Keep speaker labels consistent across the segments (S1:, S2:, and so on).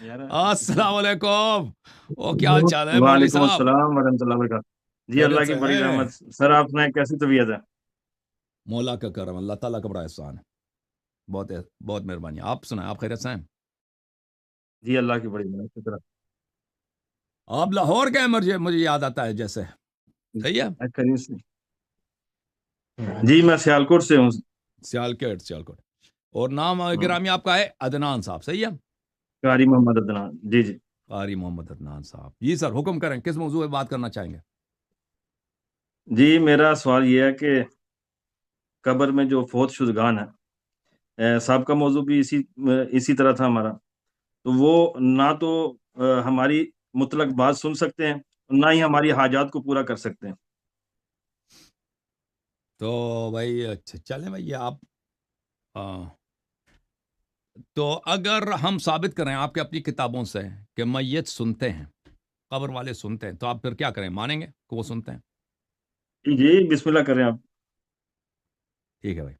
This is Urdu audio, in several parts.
S1: یار
S2: السلام علیکم. او کیا حال چال ہے مولوی
S1: وعلیکم
S2: صاحب؟
S1: السلام ورحمۃ اللہ وبرکاتہ. جی
S2: خیریت
S1: اللہ کی
S2: سے
S1: بڑی
S2: ہے؟
S1: رحمت. سر آپ نے کیسی طبیعت ہے؟
S2: مولا کا کرم، اللہ تعالیٰ کا بڑا احسان ہے. بہت بہت مہربانی. آپ سنائیں، آپ خیریت سے ہیں؟
S1: جی اللہ کی بڑی رحمت شکر
S2: آپ لاہور گئے؟ مجھے یاد آتا ہے جیسے. صحیح ہے.
S1: ہے. کریم سے. جی میں سیالکوٹ سے ہوں.
S2: سیالکوٹ. اور نام گرامی آپ کا ہے عدنان صاحب، صحیح ہے؟
S1: قاری محمد عدنان. جی جی.
S2: قاری محمد عدنان صاحب. جی سر، حکم کریں، کس موضوع پہ بات کرنا چاہیں گے؟
S1: جی میرا سوال یہ ہے کہ قبر میں جو فوت شدگان ہے، سابقہ موضوع بھی اسی طرح تھا ہمارا. تو وہ نہ تو ہماری مطلق بات سن سکتے ہیں، نہ ہی ہماری حاجات کو پورا کر سکتے ہیں.
S2: تو بھائی اچھا چلیں بھائی، آپ تو اگر ہم ثابت کریں آپ کے اپنی کتابوں سے کہ میت سنتے ہیں، قبر والے سنتے ہیں، تو آپ پھر کیا کریں؟ مانیں گے کہ وہ سنتے ہیں؟
S1: جی بسم اللہ کریں آپ.
S2: ٹھیک ہے بھائی.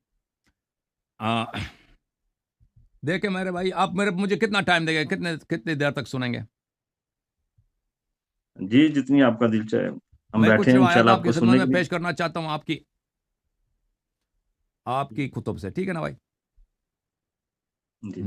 S2: دیکھیں میرے بھائی، آپ مجھے کتنا ٹائم دیں گے؟ کتنی دیر تک سنیں گے؟
S1: جی جتنی آپ کا دل چاہے. ہم
S2: میں
S1: بیٹھے
S2: کچھ
S1: ہیں
S2: روایت
S1: انشاءاللہ
S2: آپ
S1: آپ
S2: کی
S1: کو
S2: خدمت
S1: سننے
S2: میں
S1: کے لیے.
S2: پیش کرنا چاہتا ہوں، آپ کی کتب سے. ٹھیک ہے نا بھائی؟
S1: جی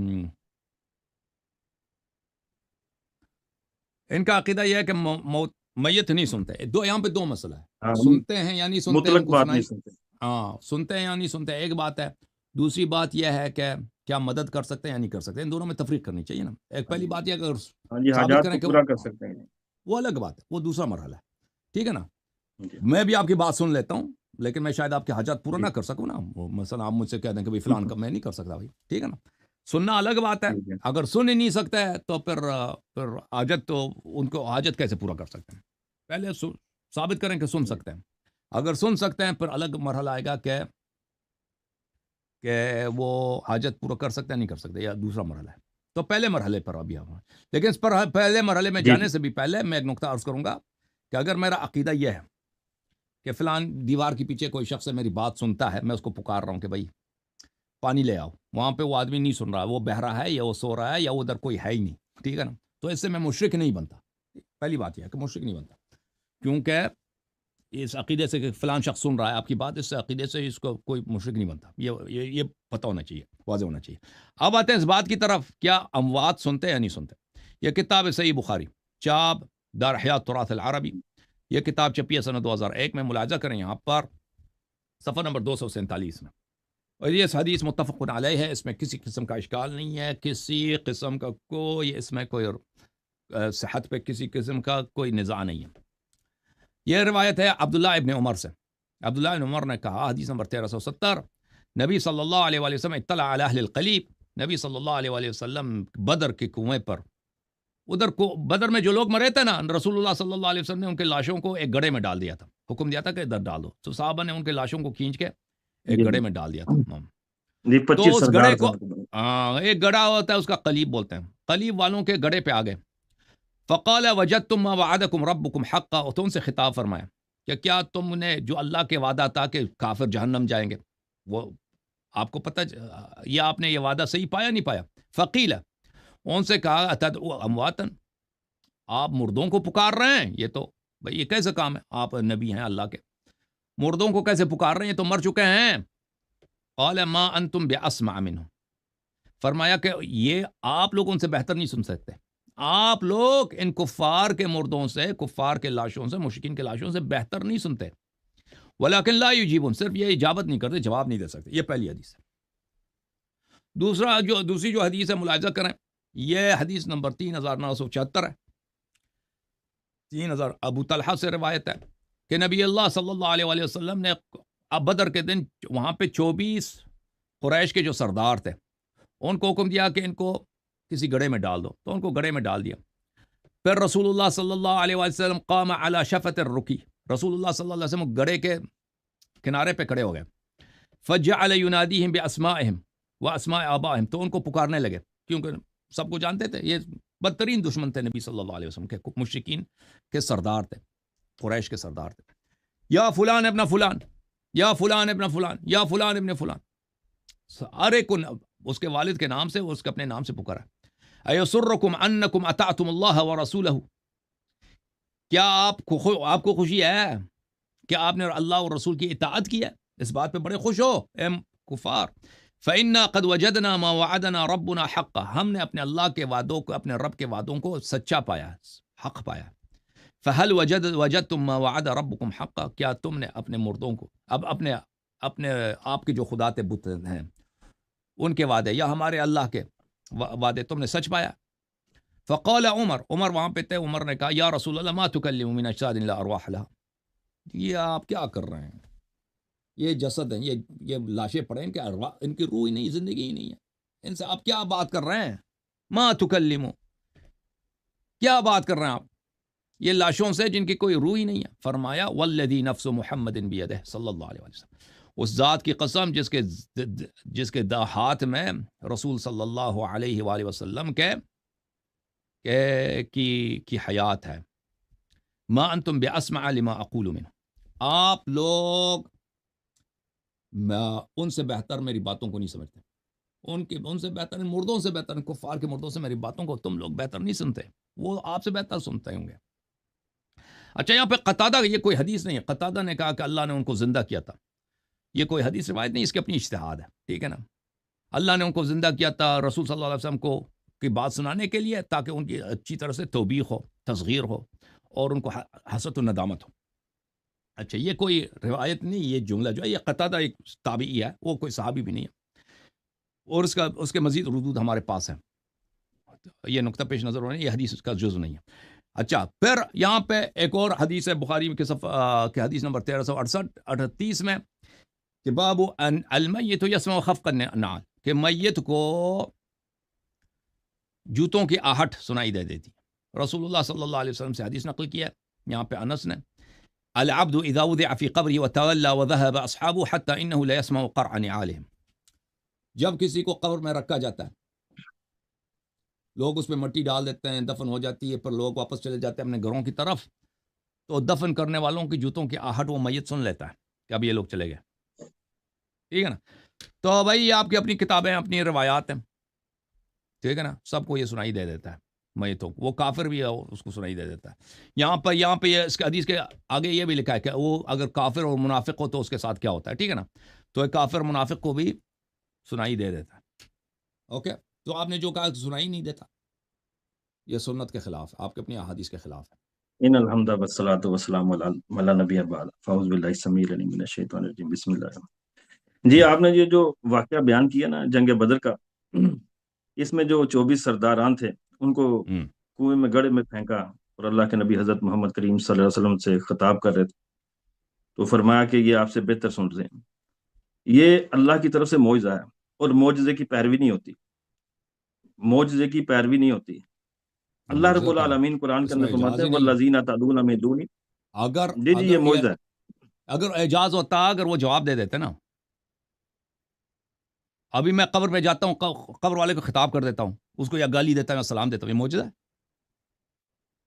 S2: ان کا عقیدہ یہ ہے کہ میت نہیں سنتے. یہاں پہ دو مسئلہ ہے،
S1: ہاں
S2: سنتے ہیں یا نہیں سنتے. ان
S1: مطلق
S2: کو
S1: بات نہیں
S2: سنائی.
S1: سنتے.
S2: ہاں، سنتے ہیں یا نہیں سنتے ایک بات ہے. دوسری بات یہ ہے کہ کیا مدد کر سکتے ہیں یا نہیں کر سکتے. ان دونوں میں تفریق کرنی چاہیے نا. ایک
S1: ہاں
S2: پہلی
S1: جی
S2: بات یہ اگر
S1: ہاں جی
S2: ثابت
S1: حاجات
S2: کریں
S1: کو
S2: کہ
S1: پورا کر سکتے ہیں.
S2: وہ الگ بات ہے، وہ دوسرا مرحلہ ہے. ٹھیک ہے نا؟
S1: جی
S2: میں بھی آپ کی بات سن لیتا ہوں، لیکن میں شاید آپ کے حاجات پورا
S1: جی
S2: نہ کر سکوں نا. مثلا آپ مجھ سے کہہ دیں کہ بھائی فلان کا میں نہیں کر سکتا بھائی. ٹھیک ہے نا؟ سننا الگ بات ہے.
S1: ٹھیک ہے.
S2: اگر سن ہی نہیں سکتا ہے تو پھر حاجت، تو ان کو حاجت کیسے پورا کر سکتے ہیں؟ پہلے ثابت کریں کہ سن
S1: جی
S2: سکتے ہیں. اگر سن سکتے ہیں پھر الگ مرحلہ آئے گا کہ وہ حاجت پورا کر سکتے ہیں نہیں کر سکتے، یا دوسرا مرحلہ ہے. تو پہلے مرحلے پر ابھی ہم، لیکن اس پر پہلے مرحلے میں
S1: جی
S2: جانے سے بھی پہلے میں ایک نقطہ عرض کروں گا کہ اگر میرا عقیدہ یہ ہے کہ فلان دیوار کے پیچھے کوئی شخص میری بات سنتا ہے، میں اس کو پکار رہا ہوں کہ بھائی پانی لے آؤ، وہاں پہ وہ آدمی نہیں سن رہا، وہ بہہ رہا ہے یا وہ سو رہا ہے یا ادھر کوئی ہے ہی نہیں. ٹھیک ہے نا؟ تو اس سے میں مشرک نہیں بنتا. پہلی بات یہ ہے کہ مشرک نہیں بنتا، کیونکہ اس عقیدے سے کہ فلان شخص سن رہا ہے آپ کی بات، اس سے عقیدے سے اس کو کوئی مشرک نہیں بنتا. یہ پتہ ہونا چاہیے، واضح ہونا چاہیے. اب آتے ہیں اس بات کی طرف، کیا اموات سنتے یا نہیں سنتے. یہ کتاب ہے صحیح بخاری، چاپ دار حیات تراث العربی. یہ کتاب چھپی ہے سنہ 2001 میں. ملاحظہ کریں یہاں پر صفحہ نمبر 247 میں. اور یہ حدیث متفق علیہ ہے، اس میں کسی قسم کا اشکال نہیں ہے، کسی قسم کا کوئی اس میں کوئی صحت پہ کسی قسم کا کوئی نزاع نہیں ہے. یہ روایت ہے عبداللہ ابن عمر سے. عبداللہ ابن عمر نے کہا، حدیث نمبر 1370، نبی صلی اللہ علیہ وآلہ وسلم اطلع علی اہل القلیب. نبی صلی اللہ علیہ وآلہ وسلم بدر کے کنویں پر، ادھر کو بدر میں جو لوگ مرے تھے نا، رسول اللہ صلی اللہ علیہ وسلم نے ان کے لاشوں کو ایک گڑھے میں ڈال دیا تھا. حکم دیا تھا کہ ادھر ڈال دو. تو صحابہ نے ان کے لاشوں کو کھینچ کے ایک
S1: جی
S2: گڑھے میں ڈال دیا تھا.
S1: جی
S2: تو
S1: 25
S2: اس
S1: سردار
S2: گڑھے
S1: تھے
S2: کو
S1: ان کے.
S2: ایک گڑھا ہوتا ہے، اس کا قلیب بولتے ہیں. قلیب والوں کے گڑھے پہ آ گئے. فقال وجدتم ما وعدکم ربکم حقا. تو ان سے خطاب فرمایا کہ کیا تم نے جو اللہ کے وعدہ تھا کہ کافر جہنم جائیں گے، وہ آپ کو پتہ، یا آپ نے یہ وعدہ صحیح پایا نہیں پایا؟ فقیل، ان سے کہا اتدعو امواتن، آپ مردوں کو پکار رہے ہیں؟ یہ تو بھئی یہ کیسے کام ہے؟ آپ نبی ہیں اللہ کے، مردوں کو کیسے پکار رہے ہیں؟ یہ تو مر چکے ہیں. قال ما انتم باسمع منهم. فرمایا کہ یہ آپ لوگ ان سے بہتر نہیں سن سکتے. آپ لوگ ان کفار کے مردوں سے، کفار کے لاشوں سے، مشرکین کے لاشوں سے بہتر نہیں سنتے. ولیکن لا یجیبون، صرف یہ اجابت نہیں کرتے، جواب نہیں دے سکتے. یہ پہلی حدیث ہے. دوسری جو حدیث ہے ملاحظہ کریں، یہ حدیث نمبر 3976 ہے. 3000 ابو طلحہ سے روایت ہے کہ نبی اللہ صلی اللہ علیہ وآلہ وسلم نے بدر کے دن وہاں پہ 24 قریش کے جو سردار تھے ان کو حکم دیا کہ ان کو کسی گڑھے میں ڈال دو. تو ان کو گڑھے میں ڈال دیا. پھر رسول اللہ صلی اللہ علیہ وسلم قام علی شفت الرکی. رسول اللہ صلی اللہ علیہ وسلم گڑھے کے کنارے پہ کھڑے ہو گئے. فجعل ینادیہم باسمائہم واسماء آبائہم. تو ان کو پکارنے لگے، کیونکہ سب کو جانتے تھے یہ بدترین دشمن تھے نبی صلی اللہ علیہ وسلم کے، مشرکین کے سردار تھے، قریش کے سردار تھے. یا فلان ابن فلان، یا فلان ابن فلان، یا فلان ابن فلان. ہر ایک کو اس کے والد کے نام سے، اس کے اپنے نام سے پکارا. ایسرکم انکم اطعتم اللہ ورسولہ، کیا آپ کو خوشی ہے کہ آپ نے اللہ اور رسول کی اطاعت کی ہے؟ اس بات پہ بڑے خوش ہو اے کفار. فإنا قد وجدنا ما وعدنا ربنا حقا، ہم نے اپنے اللہ کے وعدوں کو، اپنے رب کے وعدوں کو سچا پایا، حق پایا. فہل وجدتم ما وعد ربکم حقا، کیا تم نے اپنے مردوں کو، اب اپنے آپ کے جو خدا تے بت ہیں ان کے وعدے یا ہمارے اللہ کے وعدے تم نے سچ پایا؟ فقال عمر وہاں پہ تھے، عمر نے کہا یا رسول اللہ ما تکلم من اجساد لا ارواح لها، یہ آپ کیا کر رہے ہیں؟ یہ جسد ہیں، یہ لاشیں پڑے، ان کے ارواح، ان کی روح ہی نہیں، زندگی ہی نہیں ہے، ان سے آپ کیا بات کر رہے ہیں؟ ما تکلمو، کیا بات کر رہے ہیں آپ یہ لاشوں سے جن کی کوئی روح ہی نہیں ہے؟ فرمایا والذی نفس محمد بیدہ صلی اللہ علیہ وسلم، اس ذات کی قسم جس کے ہاتھ میں رسول صلی اللہ علیہ وآلہ وسلم کی حیات ہے، ما انتم باسمع لما اقول منه، آپ لوگ ان سے بہتر میری باتوں کو نہیں سمجھتے، ان سے بہتر، مردوں سے بہتر، کفار کے مردوں سے میری باتوں کو تم لوگ بہتر نہیں سنتے، وہ آپ سے بہتر سنتے ہوں گے. اچھا یہاں پہ قتادہ، یہ کوئی حدیث نہیں ہے، قتادہ نے کہا کہ اللہ نے ان کو زندہ کیا تھا، یہ کوئی حدیث روایت نہیں، اس کی اپنی اجتہاد ہے، ٹھیک ہے نا. اللہ نے ان کو زندہ کیا تھا رسول صلی اللہ علیہ وسلم کو کی بات سنانے کے لیے، تاکہ ان کی اچھی طرح سے توبیخ ہو، تصغیر ہو، اور ان کو حسرت و ندامت ہو. اچھا یہ کوئی روایت نہیں، یہ جملہ جو ہے یہ قتادہ ایک تابعی ہے، وہ کوئی صحابی بھی نہیں ہے، اور اس کے مزید ردود ہمارے پاس ہیں، یہ نقطہ پیش نظر ہونا، یہ حدیث کا جزء نہیں ہے. اچھا پھر یہاں پہ ایک اور حدیث ہے بخاری کے حدیث نمبر 1368 میں، کہ باب المیت یسمع خفق النعال، کہ میت کو جوتوں کی آہٹ سنائی دے دیتی. رسول اللہ صلی اللہ علیہ وسلم سے حدیث نقل کیا ہے یہاں پہ انس نے، العبد اذا وضع في قبره وتولى وذهب اصحابه حتى انه لا يسمع قرع نعالهم، جب کسی کو قبر میں رکھا جاتا ہے، لوگ اس پہ مٹی ڈال دیتے ہیں، دفن ہو جاتی ہے، پھر لوگ واپس چلے جاتے ہیں اپنے گھروں کی طرف، تو دفن کرنے والوں کی جوتوں کی آہٹ وہ میت سن لیتا ہے کہ اب یہ لوگ چلے گئے، ٹھیک ہے نا. تو بھائی آپ کی اپنی کتابیں، اپنی روایات ہیں، ٹھیک ہے نا، سب کو یہ سنائی دے دیتا ہے میتوں کو، وہ کافر بھی ہے اس کو سنائی دے دیتا ہے. یہاں پہ اس کے حدیث کے آگے یہ بھی لکھا ہے کہ وہ اگر کافر اور منافق ہو تو اس کے ساتھ کیا ہوتا ہے، ٹھیک ہے نا. تو ایک کافر منافق کو بھی سنائی دے دیتا ہے. اوکے، تو آپ نے جو کہا سنائی نہیں دیتا، یہ سنت کے خلاف، آپ کے اپنی احادیث کے خلاف ہے.
S1: ان الحمد والصلاۃ والسلام علی نبی بعد، فاعوذ باللہ السمیع العلیم من الشیطان الرجیم، بسم اللہ الرحمن الرحیم. جی آپ نے یہ جو واقعہ بیان کیا نا جنگ بدر کا، اس میں جو 24 سرداران تھے ان کو کنویں میں گڑھے میں پھینکا، اور اللہ کے نبی حضرت محمد کریم صلی اللہ علیہ وسلم سے خطاب کر رہے تھے، تو فرمایا کہ یہ آپ سے بہتر سن رہے ہیں. یہ اللہ کی طرف سے معجزہ ہے، اور معجزے کی پیروی نہیں ہوتی، معجزے کی پیروی نہیں ہوتی. اللہ رب العالمین قرآن کے اندر فرماتے ہیں والذین تدعون من دونہ،
S2: اگر
S1: جی یہ معجزہ ہے.
S2: اگر اعجاز ہوتا، اگر وہ جواب دے دیتے نا، ابھی میں قبر پہ جاتا ہوں، قبر والے کو خطاب کر دیتا ہوں، اس کو یا گالی دیتا ہوں یا سلام دیتا ہوں، یہ معجزہ ہے.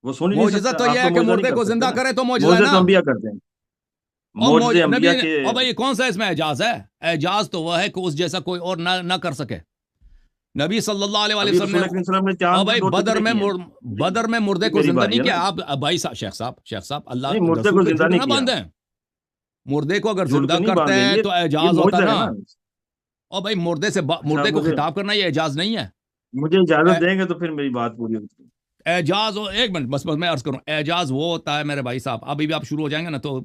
S1: وہ سن ہی نہیں
S2: معجزہ
S1: سکتا،
S2: تو یہ ہے کہ مردے کو زندہ کرے تو معجزہ ہے
S1: معجزے تو
S2: نا.
S1: انبیاء کرتے ہیں، معجزے انبیاء کے.
S2: اور بھائی کون سا اس میں اعجاز ہے؟ اعجاز تو وہ ہے کہ اس جیسا کوئی اور نہ کر سکے. نبی صلی اللہ علیہ وسلم نے بھائی بدر میں مردے کو زندہ نہیں کیا. آپ بھائی شیخ صاحب اللہ
S1: مردے کو زندہ نہیں
S2: نہ
S1: کیا،
S2: باندھیں. مردے کو اگر زندہ کرتے ہیں تو اعجاز ہوتا نا. اور بھائی مردے کو خطاب کرنا یہ اعجاز نہیں ہے.
S1: مجھے اجازت دیں گے تو پھر میری بات پوری ہوتی ہے.
S2: اعجاز ایک منٹ بس میں عرض کروں، اعجاز وہ ہوتا ہے میرے بھائی صاحب، ابھی بھی آپ شروع ہو جائیں گے نا تو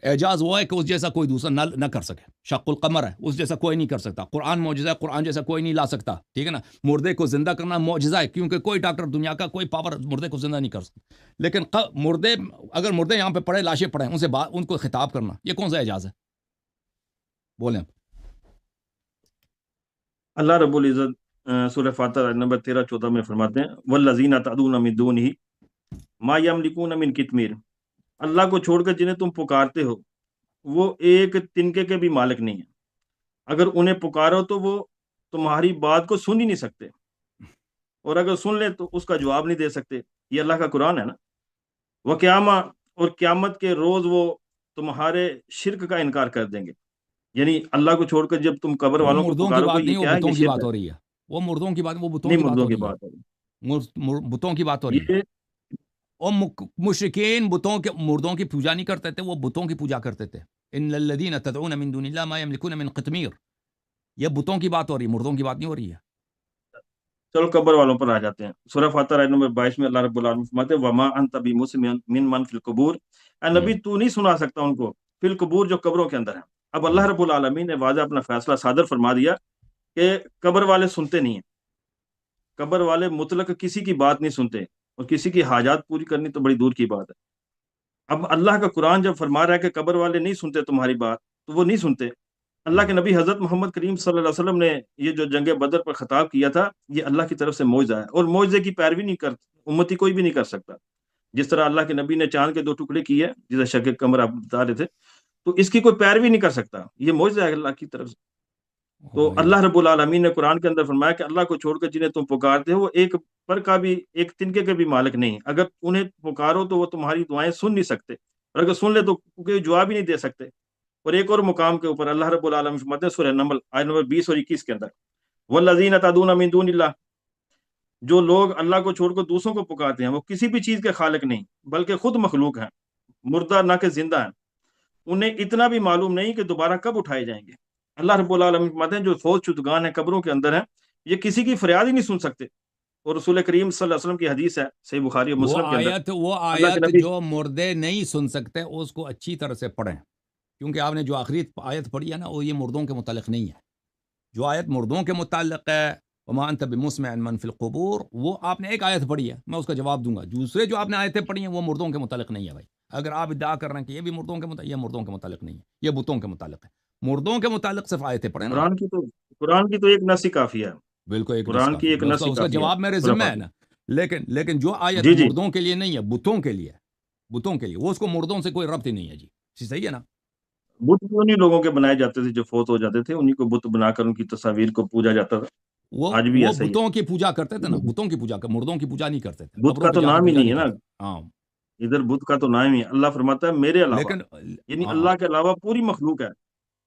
S2: اعجاز وہ ہے کہ اس جیسا کوئی دوسرا نہ کر سکے. شق القمر ہے، اس جیسا کوئی نہیں کر سکتا. قرآن معجزہ ہے، قرآن جیسا کوئی نہیں لا سکتا، ٹھیک ہے نا. مردے کو زندہ کرنا معجزہ ہے، کیونکہ کوئی ڈاکٹر دنیا کا کوئی پاور مردے کو زندہ نہیں کر سکتا. لیکن اگر مردے یہاں پہ پڑے، لاشیں پڑے، ان کو خطاب کرنا، یہ کون سا اعجاز ہے؟ بولیں.
S1: اللہ رب العزت سورہ فاتحہ نمبر 13-14 میں فرماتے ہیں والذین تدعون من دونہ ما یملکون من قطمیر، اللہ کو چھوڑ کر جنہیں تم پکارتے ہو وہ ایک تنکے کے بھی مالک نہیں ہیں. اگر انہیں پکارو تو وہ تمہاری بات کو سن ہی نہیں سکتے، اور اگر سن لیں تو اس کا جواب نہیں دے سکتے. یہ اللہ کا قرآن ہے نا. وقیامہ، اور قیامت کے روز وہ تمہارے شرک کا انکار کر دیں گے. یعنی اللہ کو چھوڑ کر جب تم قبر والوں کو
S2: مردوں کی
S1: پکارو
S2: بات
S1: گے،
S2: نہیں،
S1: یہ
S2: وہ
S1: کیا ہے؟
S2: بتوں
S1: یہ
S2: کی
S1: شرک
S2: بات
S1: ہے.
S2: ہو رہی ہے. وہ مردوں کی بات، وہ بتوں
S1: نہیں
S2: کی بات
S1: مردوں
S2: ہو
S1: کی
S2: رہی ہے،
S1: بات ہے
S2: بتوں کی بات ہو رہی ہے.
S1: یہ.
S2: اور مشرکین بتوں کے مردوں کی پوجا نہیں کرتے تھے، وہ بتوں کی پوجا کرتے تھے. ان الذین تدعون من دون اللہ ما یملکون من قطمیر. یہ بتوں کی بات ہو رہی ہے، مردوں کی بات نہیں ہو رہی ہے.
S1: چلو قبر والوں پر آ جاتے ہیں. سورہ فاتحہ آیت نمبر 22 میں اللہ رب العالمین فرماتے ہیں وما انت بمسمع من من فی القبور. اے نبی تو نہیں سنا سکتا ان کو فی القبور جو قبروں کے اندر ہیں. اب اللہ رب العالمین نے واضح اپنا فیصلہ صادر فرما دیا کہ قبر والے سنتے نہیں ہیں. قبر والے مطلق کسی کی بات نہیں سنتے، اور کسی کی حاجات پوری کرنی تو بڑی دور کی بات ہے. اب اللہ کا قرآن جب فرما رہا ہے کہ قبر والے نہیں سنتے تمہاری بات، تو وہ نہیں سنتے. اللہ کے نبی حضرت محمد کریم صلی اللہ علیہ وسلم نے یہ جو جنگ بدر پر خطاب کیا تھا، یہ اللہ کی طرف سے معجزہ ہے، اور معجزے کی پیروی نہیں کر امتی کوئی بھی نہیں کر سکتا. جس طرح اللہ کے نبی نے چاند کے 2 ٹکڑے کیے، جسے شق قمر آپ بتا رہے تھے، تو اس کی کوئی پیروی نہیں کر سکتا. یہ معجزہ ہے اللہ کی طرف سے. تو اللہ رب العالمین نے قرآن کے اندر فرمایا کہ اللہ کو چھوڑ کر جنہیں تم پکارتے ہو وہ ایک پر کا بھی، ایک تنکے کے بھی مالک نہیں. اگر انہیں پکارو تو وہ تمہاری دعائیں سن نہیں سکتے، اور اگر سن لے تو کوئی جواب ہی نہیں دے سکتے. اور ایک اور مقام کے اوپر اللہ رب العالمین فرماتے ہیں سورہ نمل آیت نمبر 20 اور 21 کے اندر والذین تدعون من دون اللہ. جو لوگ اللہ کو چھوڑ کر دوسروں کو پکارتے ہیں وہ کسی بھی چیز کے خالق نہیں بلکہ خود مخلوق ہیں، مردہ نہ کہ زندہ ہیں. انہیں اتنا بھی معلوم نہیں کہ دوبارہ کب اٹھائے جائیں گے. اللہ رب العالمین فرماتے ہیں جو فوت شدگان ہیں قبروں کے اندر ہیں، یہ کسی کی فریاد ہی نہیں سن سکتے. اور رسول کریم صلی اللہ علیہ وسلم کی حدیث ہے صحیح بخاری اور مسلم کے اندر،
S2: وہ
S1: اللہ کے
S2: آیت
S1: نبی.
S2: جو مردے نہیں سن سکتے اس کو اچھی طرح سے پڑھیں، کیونکہ آپ نے جو آخری آیت پڑھی ہے نا، وہ یہ مردوں کے متعلق نہیں ہے. جو آیت مردوں کے متعلق ہے وما انت بمسمع من فی القبور، وہ آپ نے ایک آیت پڑھی ہے، میں اس کا جواب دوں گا. دوسرے جو آپ نے آیتیں پڑھی ہیں وہ مردوں کے متعلق نہیں ہے بھائی. اگر آپ ادعا کر رہے ہیں کہ یہ بھی مردوں کے متعلق، یہ مردوں کے متعلق نہیں ہے، یہ بتوں کے متعلق ہے. مردوں کے متعلق صرف آیتیں پڑھیں نا.
S1: قرآن کی تو ایک نص ہی کافی ہے.
S2: بالکل ایک نص
S1: قرآن کی
S2: کافی ہے.
S1: ایک
S2: میں
S1: نص ہی
S2: اس کا
S1: کافی ہے
S2: جواب میرے
S1: سورہ
S2: ذمہ ہے
S1: فاتحہ.
S2: نا. لیکن جو آیت
S1: جی جی.
S2: مردوں کے لیے نہیں ہے، بتوں کے لیے ہے. بتوں کے لیے وہ، اس کو مردوں سے کوئی ربط ہی نہیں ہے جی. صحیح ہے نا.
S1: بت بھی انہی لوگوں کے بنائے جاتے تھے جو فوت ہو جاتے تھے، انہی کو بت بنا کر ان کی تصاویر کو پوجا جاتا تھا. آج بھی
S2: وہ
S1: ایسا ہی
S2: بتوں کی پوجا کرتے تھے نا،
S1: ہے.
S2: بتوں کی پوجا مردوں کی پوجا نہیں کرتے تھے،
S1: بت
S2: قبروں
S1: کا
S2: پہ
S1: تو
S2: جا کے
S1: نام ہی
S2: پوجا
S1: نہیں
S2: نہیں
S1: ہے نا.
S2: کرتے. ہاں.
S1: ادھر بت کا تو نام ہی ہے. اللہ فرماتا ہے میرے علاوہ،
S2: لیکن
S1: یعنی
S2: ہاں
S1: اللہ کے علاوہ پوری مخلوق ہے.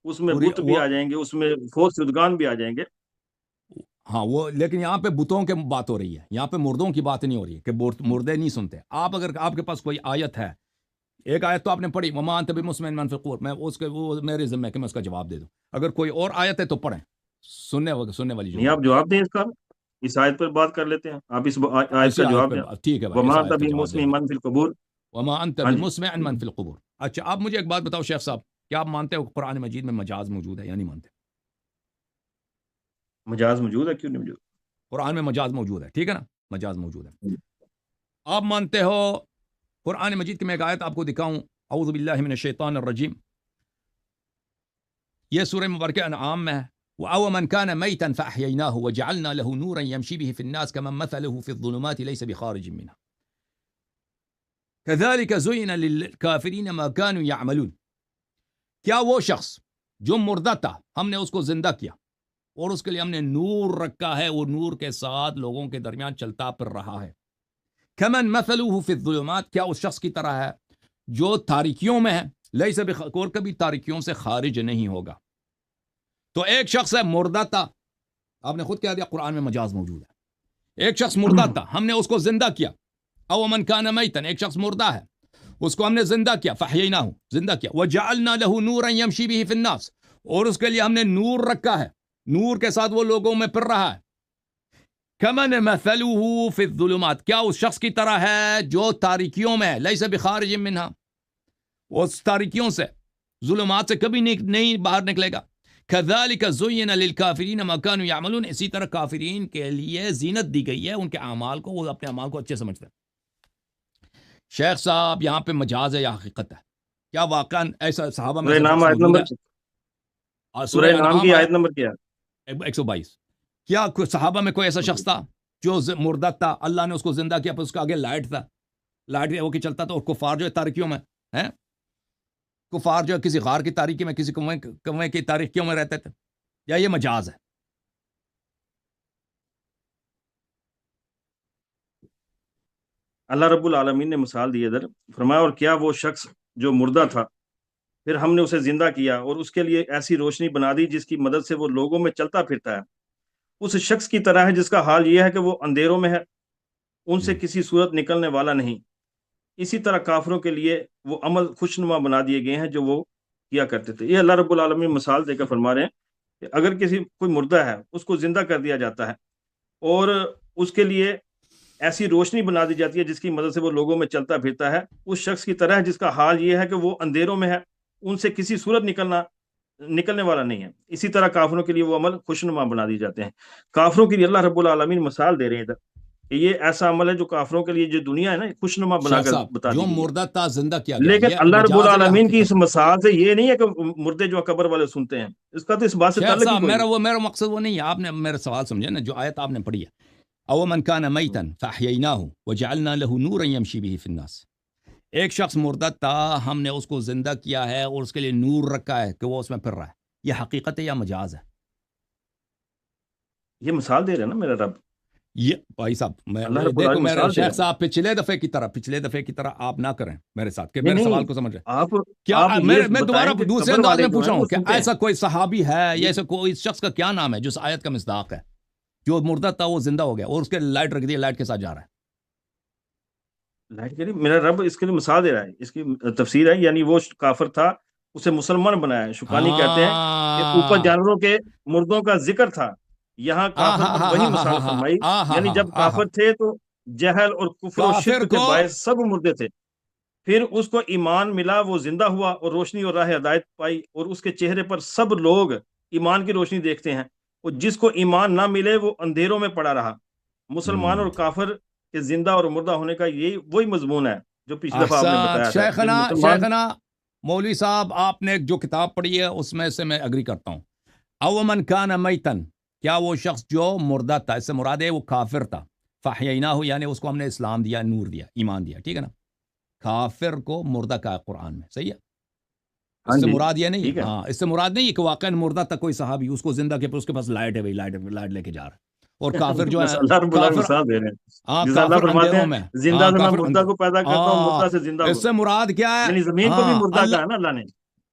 S1: اس میں
S2: پوری
S1: بت بھی
S2: وہ،
S1: آ جائیں گے، اس میں فوت شدگان بھی آ جائیں گے.
S2: ہاں وہ، لیکن یہاں پہ بتوں کے بات ہو رہی ہے، یہاں پہ مردوں کی بات نہیں ہو رہی ہے کہ مردے نہیں سنتے. اگر آپ کے پاس کوئی آیت ہے، ایک آیت تو آپ نے پڑھی وما انت بمسمع من فی القبور، میں اس کے، وہ میرے ذمہ ہے کہ میں اس کا جواب دے دوں. اگر کوئی اور آیت ہے تو پڑھیں، سننے والی جو
S1: نہیں
S2: ہے.
S1: آپ جواب دیں اس کا، اس آیت پر بات کر لیتے ہیں. آپ اس آیت
S2: اسی
S1: کا
S2: آیت
S1: جواب
S2: پہ
S1: دیں.
S2: ٹھیک ہے بھائی، اس
S1: وما
S2: آیت
S1: انت
S2: کا جواب دے
S1: بمسمع
S2: دیں.
S1: من فی القبور.
S2: وما انت
S1: ہاں جی.
S2: بمسمع من فی القبور. اچھا آپ مجھے ایک بات بتاؤ شیخ صاحب، کیا آپ مانتے ہو قرآن مجید میں مجاز موجود ہے یا نہیں مانتے؟
S1: مجاز موجود ہے، کیوں نہیں موجود؟
S2: قرآن میں مجاز موجود ہے، ٹھیک ہے نا، مجاز موجود ہے. آپ مانتے ہو قرآن مجید کی میں ایک آیت آپ کو دکھاؤں، اعوذ باللہ من الشیطان الرجیم، یہ سورہ مبارکہ انعام میں ہے. وَأَوَمَنْ كَانَ مَيْتًا فَأَحْيَيْنَاهُ وَجَعَلْنَا لَهُ نُورًا يَمْشِي بِهِ فِي النَّاسِ كَمَنْ مَثَلُهُ فِي الظُّلُمَاتِ لَيْسَ بِخَارِجٍ مِنْهَا كَذَلِكَ زُيِّنَ لِلْكَافِرِينَ مَا كَانُوا يَعْمَلُونَ. کیا وہ شخص جو مردہ تھا، ہم نے اس کو زندہ کیا اور اس کے لیے ہم نے نور رکھا ہے، وہ نور کے ساتھ لوگوں کے درمیان چلتا پھر رہا ہے. كَمَنْ مَثَلُهُ فِي الظُّلُمَاتِ، کیا اس شخص کی طرح ہے جو تاریکیوں میں ہے، لَيْسَ بِخَارِجٍ، کبھی تاریکیوں سے خارج نہیں ہوگا. تو ایک شخص ہے مردہ تھا، آپ نے خود کہہ دیا قرآن میں مجاز موجود ہے. ایک شخص مردہ تھا، ہم نے اس کو زندہ کیا. او من کان میتا، ایک شخص مردہ ہے، اس کو ہم نے زندہ کیا. فحییناہ، زندہ کیا. وجعلنا له نورا یمشی به فی الناس، اور اس کے لیے ہم نے نور رکھا ہے، نور کے ساتھ وہ لوگوں میں پھر رہا ہے. کمن مثلہ فی الظلمات، کیا اس شخص کی طرح ہے جو تاریکیوں میں ہے، لیس بخارج منہا، اس تاریکیوں سے، ظلمات سے کبھی نہیں باہر نکلے گا. کذالک زین للکافرین ما کانوا یعملون، اسی طرح کافرین کے لیے زینت دی گئی ہے ان کے اعمال کو، وہ اپنے اعمال کو اچھے سمجھتے ہیں. شیخ صاحب یہاں پہ مجاز ہے یا حقیقت ہے؟ کیا واقعاً ایسا صحابہ میں
S1: سورہ
S2: ایسا
S1: نام
S2: شخص
S1: آیت
S2: موجود
S1: نمبر،
S2: ہے؟
S1: سورہ
S2: سورہ
S1: نام
S2: انعام
S1: کی
S2: آیت
S1: آیت نمبر کیا ہے؟
S2: 122. کیا صحابہ میں کوئی ایسا شخص تھا جو مردہ تھا، اللہ نے اس کو زندہ کیا، پھر اس کے آگے لائٹ تھا، لائٹ ہو کے چلتا تھا، اور کفار جو ہے تاریکیوں میں ہیں، کفار جو ہے کسی غار کی تاریکی میں، کسی کنویں کی تاریکیوں میں رہتے تھے، یا یہ مجاز ہے؟
S1: اللہ رب العالمین نے مثال دی ادھر، فرمایا اور کیا وہ شخص جو مردہ تھا پھر ہم نے اسے زندہ کیا اور اس کے لیے ایسی روشنی بنا دی جس کی مدد سے وہ لوگوں میں چلتا پھرتا ہے. اس شخص کی طرح ہے جس کا حال یہ ہے کہ وہ اندھیروں میں ہے، ان سے
S2: جی
S1: کسی صورت نکلنے والا نہیں۔ اسی طرح کافروں کے لیے وہ عمل خوشنما بنا دیے گئے ہیں جو وہ کیا کرتے تھے۔ یہ اللہ رب العالمین مثال دے کر فرما رہے ہیں کہ اگر کوئی مردہ ہے اس کو زندہ کر دیا جاتا ہے اور اس کے لیے ایسی روشنی بنا دی جاتی ہے جس کی مدد سے وہ لوگوں میں چلتا پھرتا ہے، اس شخص کی طرح جس کا حال یہ ہے کہ وہ اندھیروں میں ہے، ان سے کسی صورت نکلنے والا نہیں ہے۔ اسی طرح کافروں کے لیے وہ عمل خوشنما بنا دیے جاتے ہیں۔ کافروں کے لیے اللہ رب العالمین مثال دے رہے ہیں ادھر کہ یہ ایسا عمل ہے جو کافروں کے لیے جو دنیا ہے نا خوشنما بنا
S2: شیخ
S1: کر
S2: صاحب،
S1: بتا
S2: جو
S1: دی گئی ہے۔
S2: مردہ تا زندہ کیا گیا
S1: لیکن
S2: یہ
S1: اللہ رب
S2: مجاز ہے یا
S1: العالمین کی اس
S2: حقیقت ہے؟
S1: مثال سے یہ نہیں ہے کہ مردے جو قبر والے سنتے ہیں، اس کا تو اس بات سے
S2: شیخ
S1: تعلق ہی
S2: صاحب،
S1: کوئی
S2: میرا مقصد وہ نہیں ہے، آپ نے میرا سوال سمجھے نا، جو آیت آپ نے پڑھی ہے، او من کان میتا فاحییناہ وجعلنا له نورا یمشی به فی الناس، ایک شخص مردہ تھا، ہم نے اس کو زندہ کیا ہے اور اس کے لیے نور رکھا ہے کہ وہ اس میں پھر رہا ہے، یہ حقیقت ہے یا مجاز ہے؟
S1: یہ مثال دے رہے ہیں نا میرا رب،
S2: یہ بھائی صاحب،
S1: اللہ رب
S2: دیکھو
S1: العالمین
S2: میرے
S1: مثال دے رہے
S2: شیخ
S1: ہیں۔
S2: صاحب، پچھلے دفعے کی طرح آپ نہ کریں میرے ساتھ کہ
S1: نہیں
S2: میرے
S1: نہیں،
S2: سوال کو سمجھ رہے
S1: آپ
S2: کیا
S1: آپ یہ
S2: میں
S1: بتائیں
S2: دوبارہ
S1: کہ
S2: دوسرے
S1: قبر
S2: انداز
S1: والے
S2: میں
S1: جو
S2: پوچھ
S1: ہیں
S2: رہا ہوں
S1: وہ
S2: کہ
S1: سنتے ہیں۔
S2: ایسا کوئی صحابی ہے یا
S1: یہ
S2: ایسا کوئی شخص کا کیا نام ہے جو اس آیت کا مصداق ہے، جو مردہ تھا وہ زندہ ہو گیا اور اس کے لائٹ رکھ دی، لائٹ کے ساتھ جا رہا ہے؟
S1: لائٹ کے لیے میرا رب اس کے لیے مثال دے رہا ہے، اس کی تفسیر ہے، یعنی وہ کافر تھا، اسے مسلمان بنایا ہے۔ شکانی کہتے ہیں کہ اوپر
S2: ہاں
S1: جانوروں کے مردوں کا ذکر تھا، یہاں
S2: ہاں
S1: کافر
S2: ہاں
S1: پر
S2: ہاں
S1: وہی
S2: ہاں ہاں
S1: مثال
S2: ہاں
S1: فرمائی،
S2: ہاں ہاں
S1: یعنی جب
S2: ہاں ہاں،
S1: کافر تھے تو جہل اور کفر و
S2: کافر
S1: شرک کے
S2: کو
S1: باعث سب مردے تھے، پھر اس کو ایمان ملا، وہ زندہ ہوا اور روشنی اور راہ ہدایت پائی، اور اس کے چہرے پر سب لوگ ایمان کی روشنی دیکھتے ہیں، اور جس کو ایمان نہ ملے وہ اندھیروں میں پڑا رہا۔ مسلمان اور کافر کے زندہ اور مردہ ہونے کا یہی وہی مضمون ہے جو پچھلی دفعہ آپ نے
S2: احسان
S1: بتایا تھا کہ
S2: شیخنا،
S1: مسلمان۔
S2: مولوی صاحب، آپ نے جو کتاب پڑھی ہے اس میں سے میں اگری کرتا ہوں۔ او من کان میتن، کیا وہ شخص جو مردہ تھا، اس سے مراد ہے وہ کافر تھا، فاحییناہ یعنی اس کو ہم نے اسلام دیا، نور دیا، ایمان دیا، ٹھیک ہے نا؟ کافر کو مردہ کہا ہے قرآن میں، صحیح ہے؟
S1: ہاں
S2: اس سے
S1: جی
S2: مراد یہ نہیں ہے،
S1: ٹھیک ہے،
S2: ہاں، اس سے مراد نہیں ہے کہ واقعا مردہ تھا کوئی صحابی، اس کو زندہ کیا، پھر اس کے پاس لائٹ ہے، بھائی لائٹ لے کے جا رہا ہے، اور کافر جو
S1: بس
S2: ہے،
S1: اللہ رب العالمین
S2: کافر،
S1: مثال دے رہے ہیں،
S2: ہاں
S1: جیسے اللہ
S2: کافر
S1: فرماتے
S2: اندھیروں
S1: ہیں
S2: میں،
S1: زندہ
S2: ہاں
S1: سے میں
S2: کافر
S1: مردہ کو پیدا کرتا ہوں،
S2: ہاں،
S1: مردہ سے زندہ
S2: اس
S1: کو،
S2: سے مراد کیا ہے؟
S1: یعنی زمین کو بھی
S2: ہاں
S1: مردہ
S2: اللہ،
S1: کہا نا اللہ نے،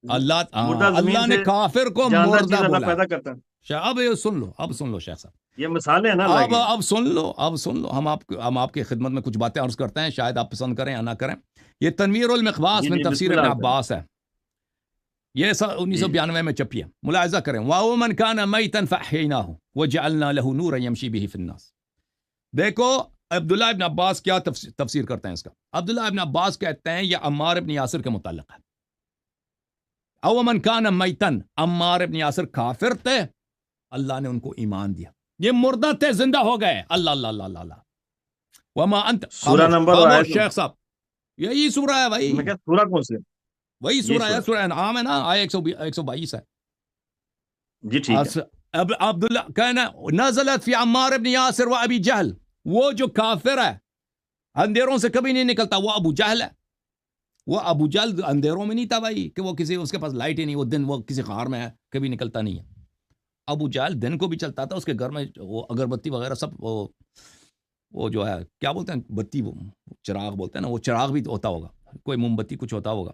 S1: مردہ زمین
S2: اللہ نے
S1: سے
S2: کافر کو
S1: جاندار
S2: مردہ
S1: چیز اللہ
S2: بولا ہے۔
S1: پیدا کرتا ہے۔
S2: اب یہ سن لو، اب سن لو شیخ صاحب،
S1: یہ مثالیں ہیں نا اللہ کی۔
S2: اب سن لو، ہم آپ کی خدمت میں کچھ باتیں عرض کرتے ہیں، شاید آپ پسند کریں یا نہ کریں۔ یہ تنویر المقباس
S1: جی
S2: من
S1: جی بسم
S2: تفسیر ابن
S1: اللہ کریں۔
S2: عباس ہے، یہ 1992 میں چھپی ہے، ملاحظہ کریں۔ وَمَنْ كَانَ مَيْتًا فَأَحْيَيْنَاهُ وَجَعَلْنَا لَهُ نُورًا يَمْشِي بِهِ فِي النَّاسِ۔ دیکھو عبداللہ ابن عباس کیا تفسیر کرتے ہیں اس کا۔ عبداللہ ابن عباس کہتے ہیں یہ عمار ابن یاسر کے متعلق ہے۔ او من کان میتن، عمار ابن یاسر کافر تھے، اللہ نے ان کو ایمان دیا، یہ مردہ تھے، زندہ ہو گئے، اللہ اللہ اللہ اللہ اللہ۔ وما انت،
S1: سورہ نمبر اور آیت،
S2: خاموش شیخ صاحب، یہی سورہ ہے بھائی،
S1: میں کہا سورہ کون سے؟
S2: وہی
S1: یہی
S2: سورہ ہے،
S1: سورہ،
S2: سورہ انعام ہے نا، آئے 122 ہے۔
S1: جی ٹھیک ہے۔
S2: عبداللہ کہنا نزلت فی عمار ابن یاسر و ابی جہل، وہ جو کافر ہے اندھیروں سے کبھی نہیں نکلتا، وہ ابو جہل ہے۔ وہ ابو جہل اندھیروں میں نہیں تھا بھائی، کہ وہ اس کے پاس لائٹ ہی نہیں، وہ دن وہ کسی غار میں ہے، کبھی نکلتا نہیں ہے۔ ابو جہل دن کو بھی چلتا تھا، اس کے گھر میں وہ اگربتی وغیرہ سب، وہ جو ہے کیا بولتے ہیں، بتی، وہ چراغ بولتے ہیں نا، وہ چراغ بھی ہوتا ہوگا، کوئی موم بتی کچھ ہوتا ہوگا۔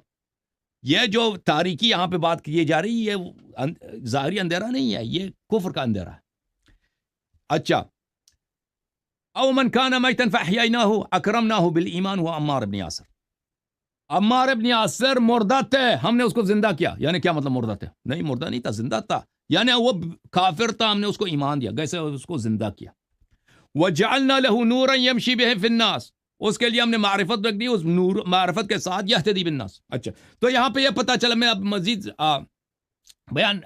S2: یہ جو تاریکی یہاں پہ بات کی جا رہی ہے، یہ ظاہری اندھیرا نہیں ہے، یہ کفر کا اندھیرا ہے۔ اچھا، او من کان میتا فاحییناہ اکرمناہ بالایمان ہوا عمار ابن یاسر، عمار ابن یاسر مردہ تھے، ہم نے اس کو زندہ کیا، یعنی کیا مطلب مردہ تھے؟ نہیں مردہ نہیں تھا، زندہ تھا، یعنی وہ کافر تھا، ہم نے اس کو ایمان دیا، کیسے اس کو زندہ کیا۔ وجعلنا له نورا يمشي به في الناس، اس کے لیے ہم نے معرفت رکھ دی، اس نور معرفت کے ساتھ یہتدی بالناس۔ اچھا، تو یہاں پہ یہ پتہ چلا، میں اب مزید بیان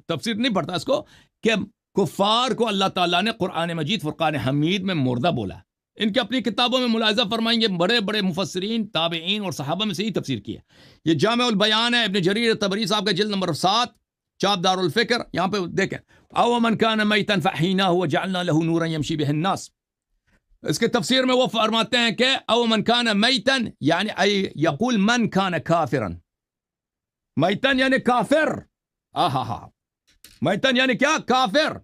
S2: تفسیر نہیں پڑھتا اس کو، کہ کفار کو اللہ تعالیٰ نے قرآن مجید فرقان حمید میں مردہ بولا ہے۔ ان کی اپنی کتابوں میں ملاحظہ فرمائیں گے، بڑے بڑے مفسرین، تابعین اور صحابہ میں سے ہی تفسیر کی ہے۔ یہ جامع البیان ہے، ابن جریر طبری صاحب کا جلد نمبر 7، چاپ دار الفکر، یہاں پہ دیکھیں، او من کان میتا فاحیناہ وجعلنا له نورا یمشی به الناس۔ اس کے تفسیر میں وہ فرماتے ہیں کہ او من کان میتا یعنی یقول من کان کافرا، میتن یعنی کافر، میتن یعنی کیا؟ کافر۔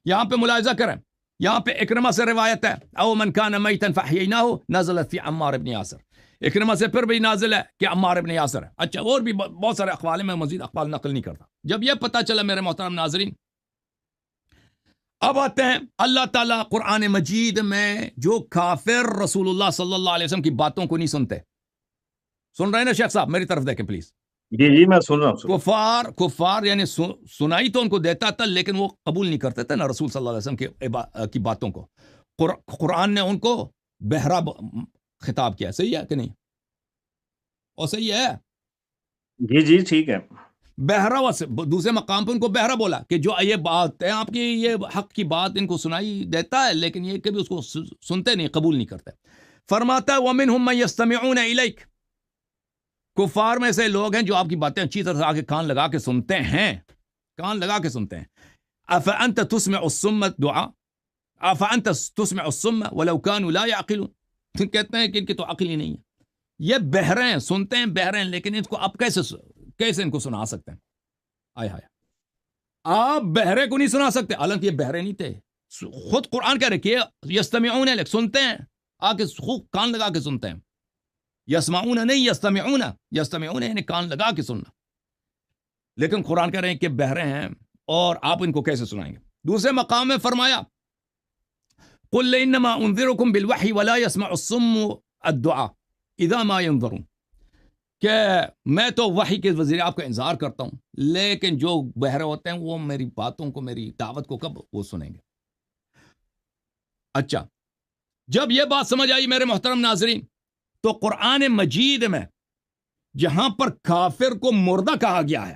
S2: یہاں پہ ملاحظہ کریں، یہاں پہ اکرمہ سے روایت ہے، او من کان میتا فاحییناہ نزلت فی عمار ابن یاسر، اکرمہ سے پھر بھی نازل ہے کہ عمار ابن یاسر ہے۔ اچھا، اور بھی بہت سارے اقوال ہیں، میں مزید اقوال نقل نہیں کرتا۔ جب یہ پتہ چلا میرے محترم ناظرین، اب آتے ہیں اللہ تعالیٰ قرآن مجید میں جو کافر رسول اللہ صلی اللہ علیہ وسلم کی باتوں کو نہیں سنتے. سن رہے ہیں نا شیخ صاحب؟ میری طرف دیکھیں پلیز.
S1: جی جی میں سن رہا ہوں.
S2: کفار یعنی سنائی تو ان کو دیتا تھا لیکن وہ قبول نہیں کرتے تھے نا رسول صلی اللہ علیہ وسلم کی باتوں کو. قرآن نے ان کو بہرا خطاب کیا. صحیح ہے کہ نہیں؟ اور صحیح ہے.
S1: جی جی ٹھیک ہے.
S2: بہرا دوسرے مقام پہ ان کو بہرا بولا کہ جو یہ بات ہے آپ کی، یہ حق کی بات ان کو سنائی دیتا ہے لیکن یہ کبھی اس کو سنتے نہیں، قبول نہیں کرتے. فرماتا ہے وَمِنْهُمْ مَنْ يَسْتَمِعُونَ إِلَيْكَ، کفار میں سے لوگ ہیں جو آپ کی باتیں اچھی طرح سے آگے کان لگا کے سنتے ہیں، کان لگا کے سنتے ہیں. أَفَأَنْتَ تُسْمِعُ الصُّمَّ الدُّعَاءَ أَفَأَنْتَ تُسْمِعُ الصُّمَّ وَلَوْ كَانُوا لَا يَعْقِلُونَ. کہتے ہیں کہ ان کی تو عقل ہی نہیں ہے، یہ بہرے ہیں، سنتے ہیں بہرے ہیں، لیکن ان کو آپ کیسے ان کو سنا سکتے ہیں؟ آئے ہائے، آپ بہرے کو نہیں سنا سکتے، حالانکہ یہ بہرے نہیں تھے. خود قرآن کہہ رہے کہ یستمعون الیک، سنتے ہیں، آگے خوب کان لگا کے سنتے ہیں. یسمعون نہیں، یستمعون، یستمعون یعنی کان لگا کے سننا. لیکن قرآن کہہ رہے ہیں کہ بہرے ہیں اور آپ ان کو کیسے سنائیں گے؟ دوسرے مقام میں فرمایا قل انما انذرکم بالوحی ولا يسمع الصم الدعاء اذا ما ينظرون، کہ میں تو وحی کے وزیر آپ کا انتظار کرتا ہوں لیکن جو بہرے ہوتے ہیں وہ میری باتوں کو، میری دعوت کو کب وہ سنیں گے؟ اچھا، جب یہ بات سمجھ آئی میرے محترم ناظرین، تو قرآن مجید میں جہاں پر کافر کو مردہ کہا گیا ہے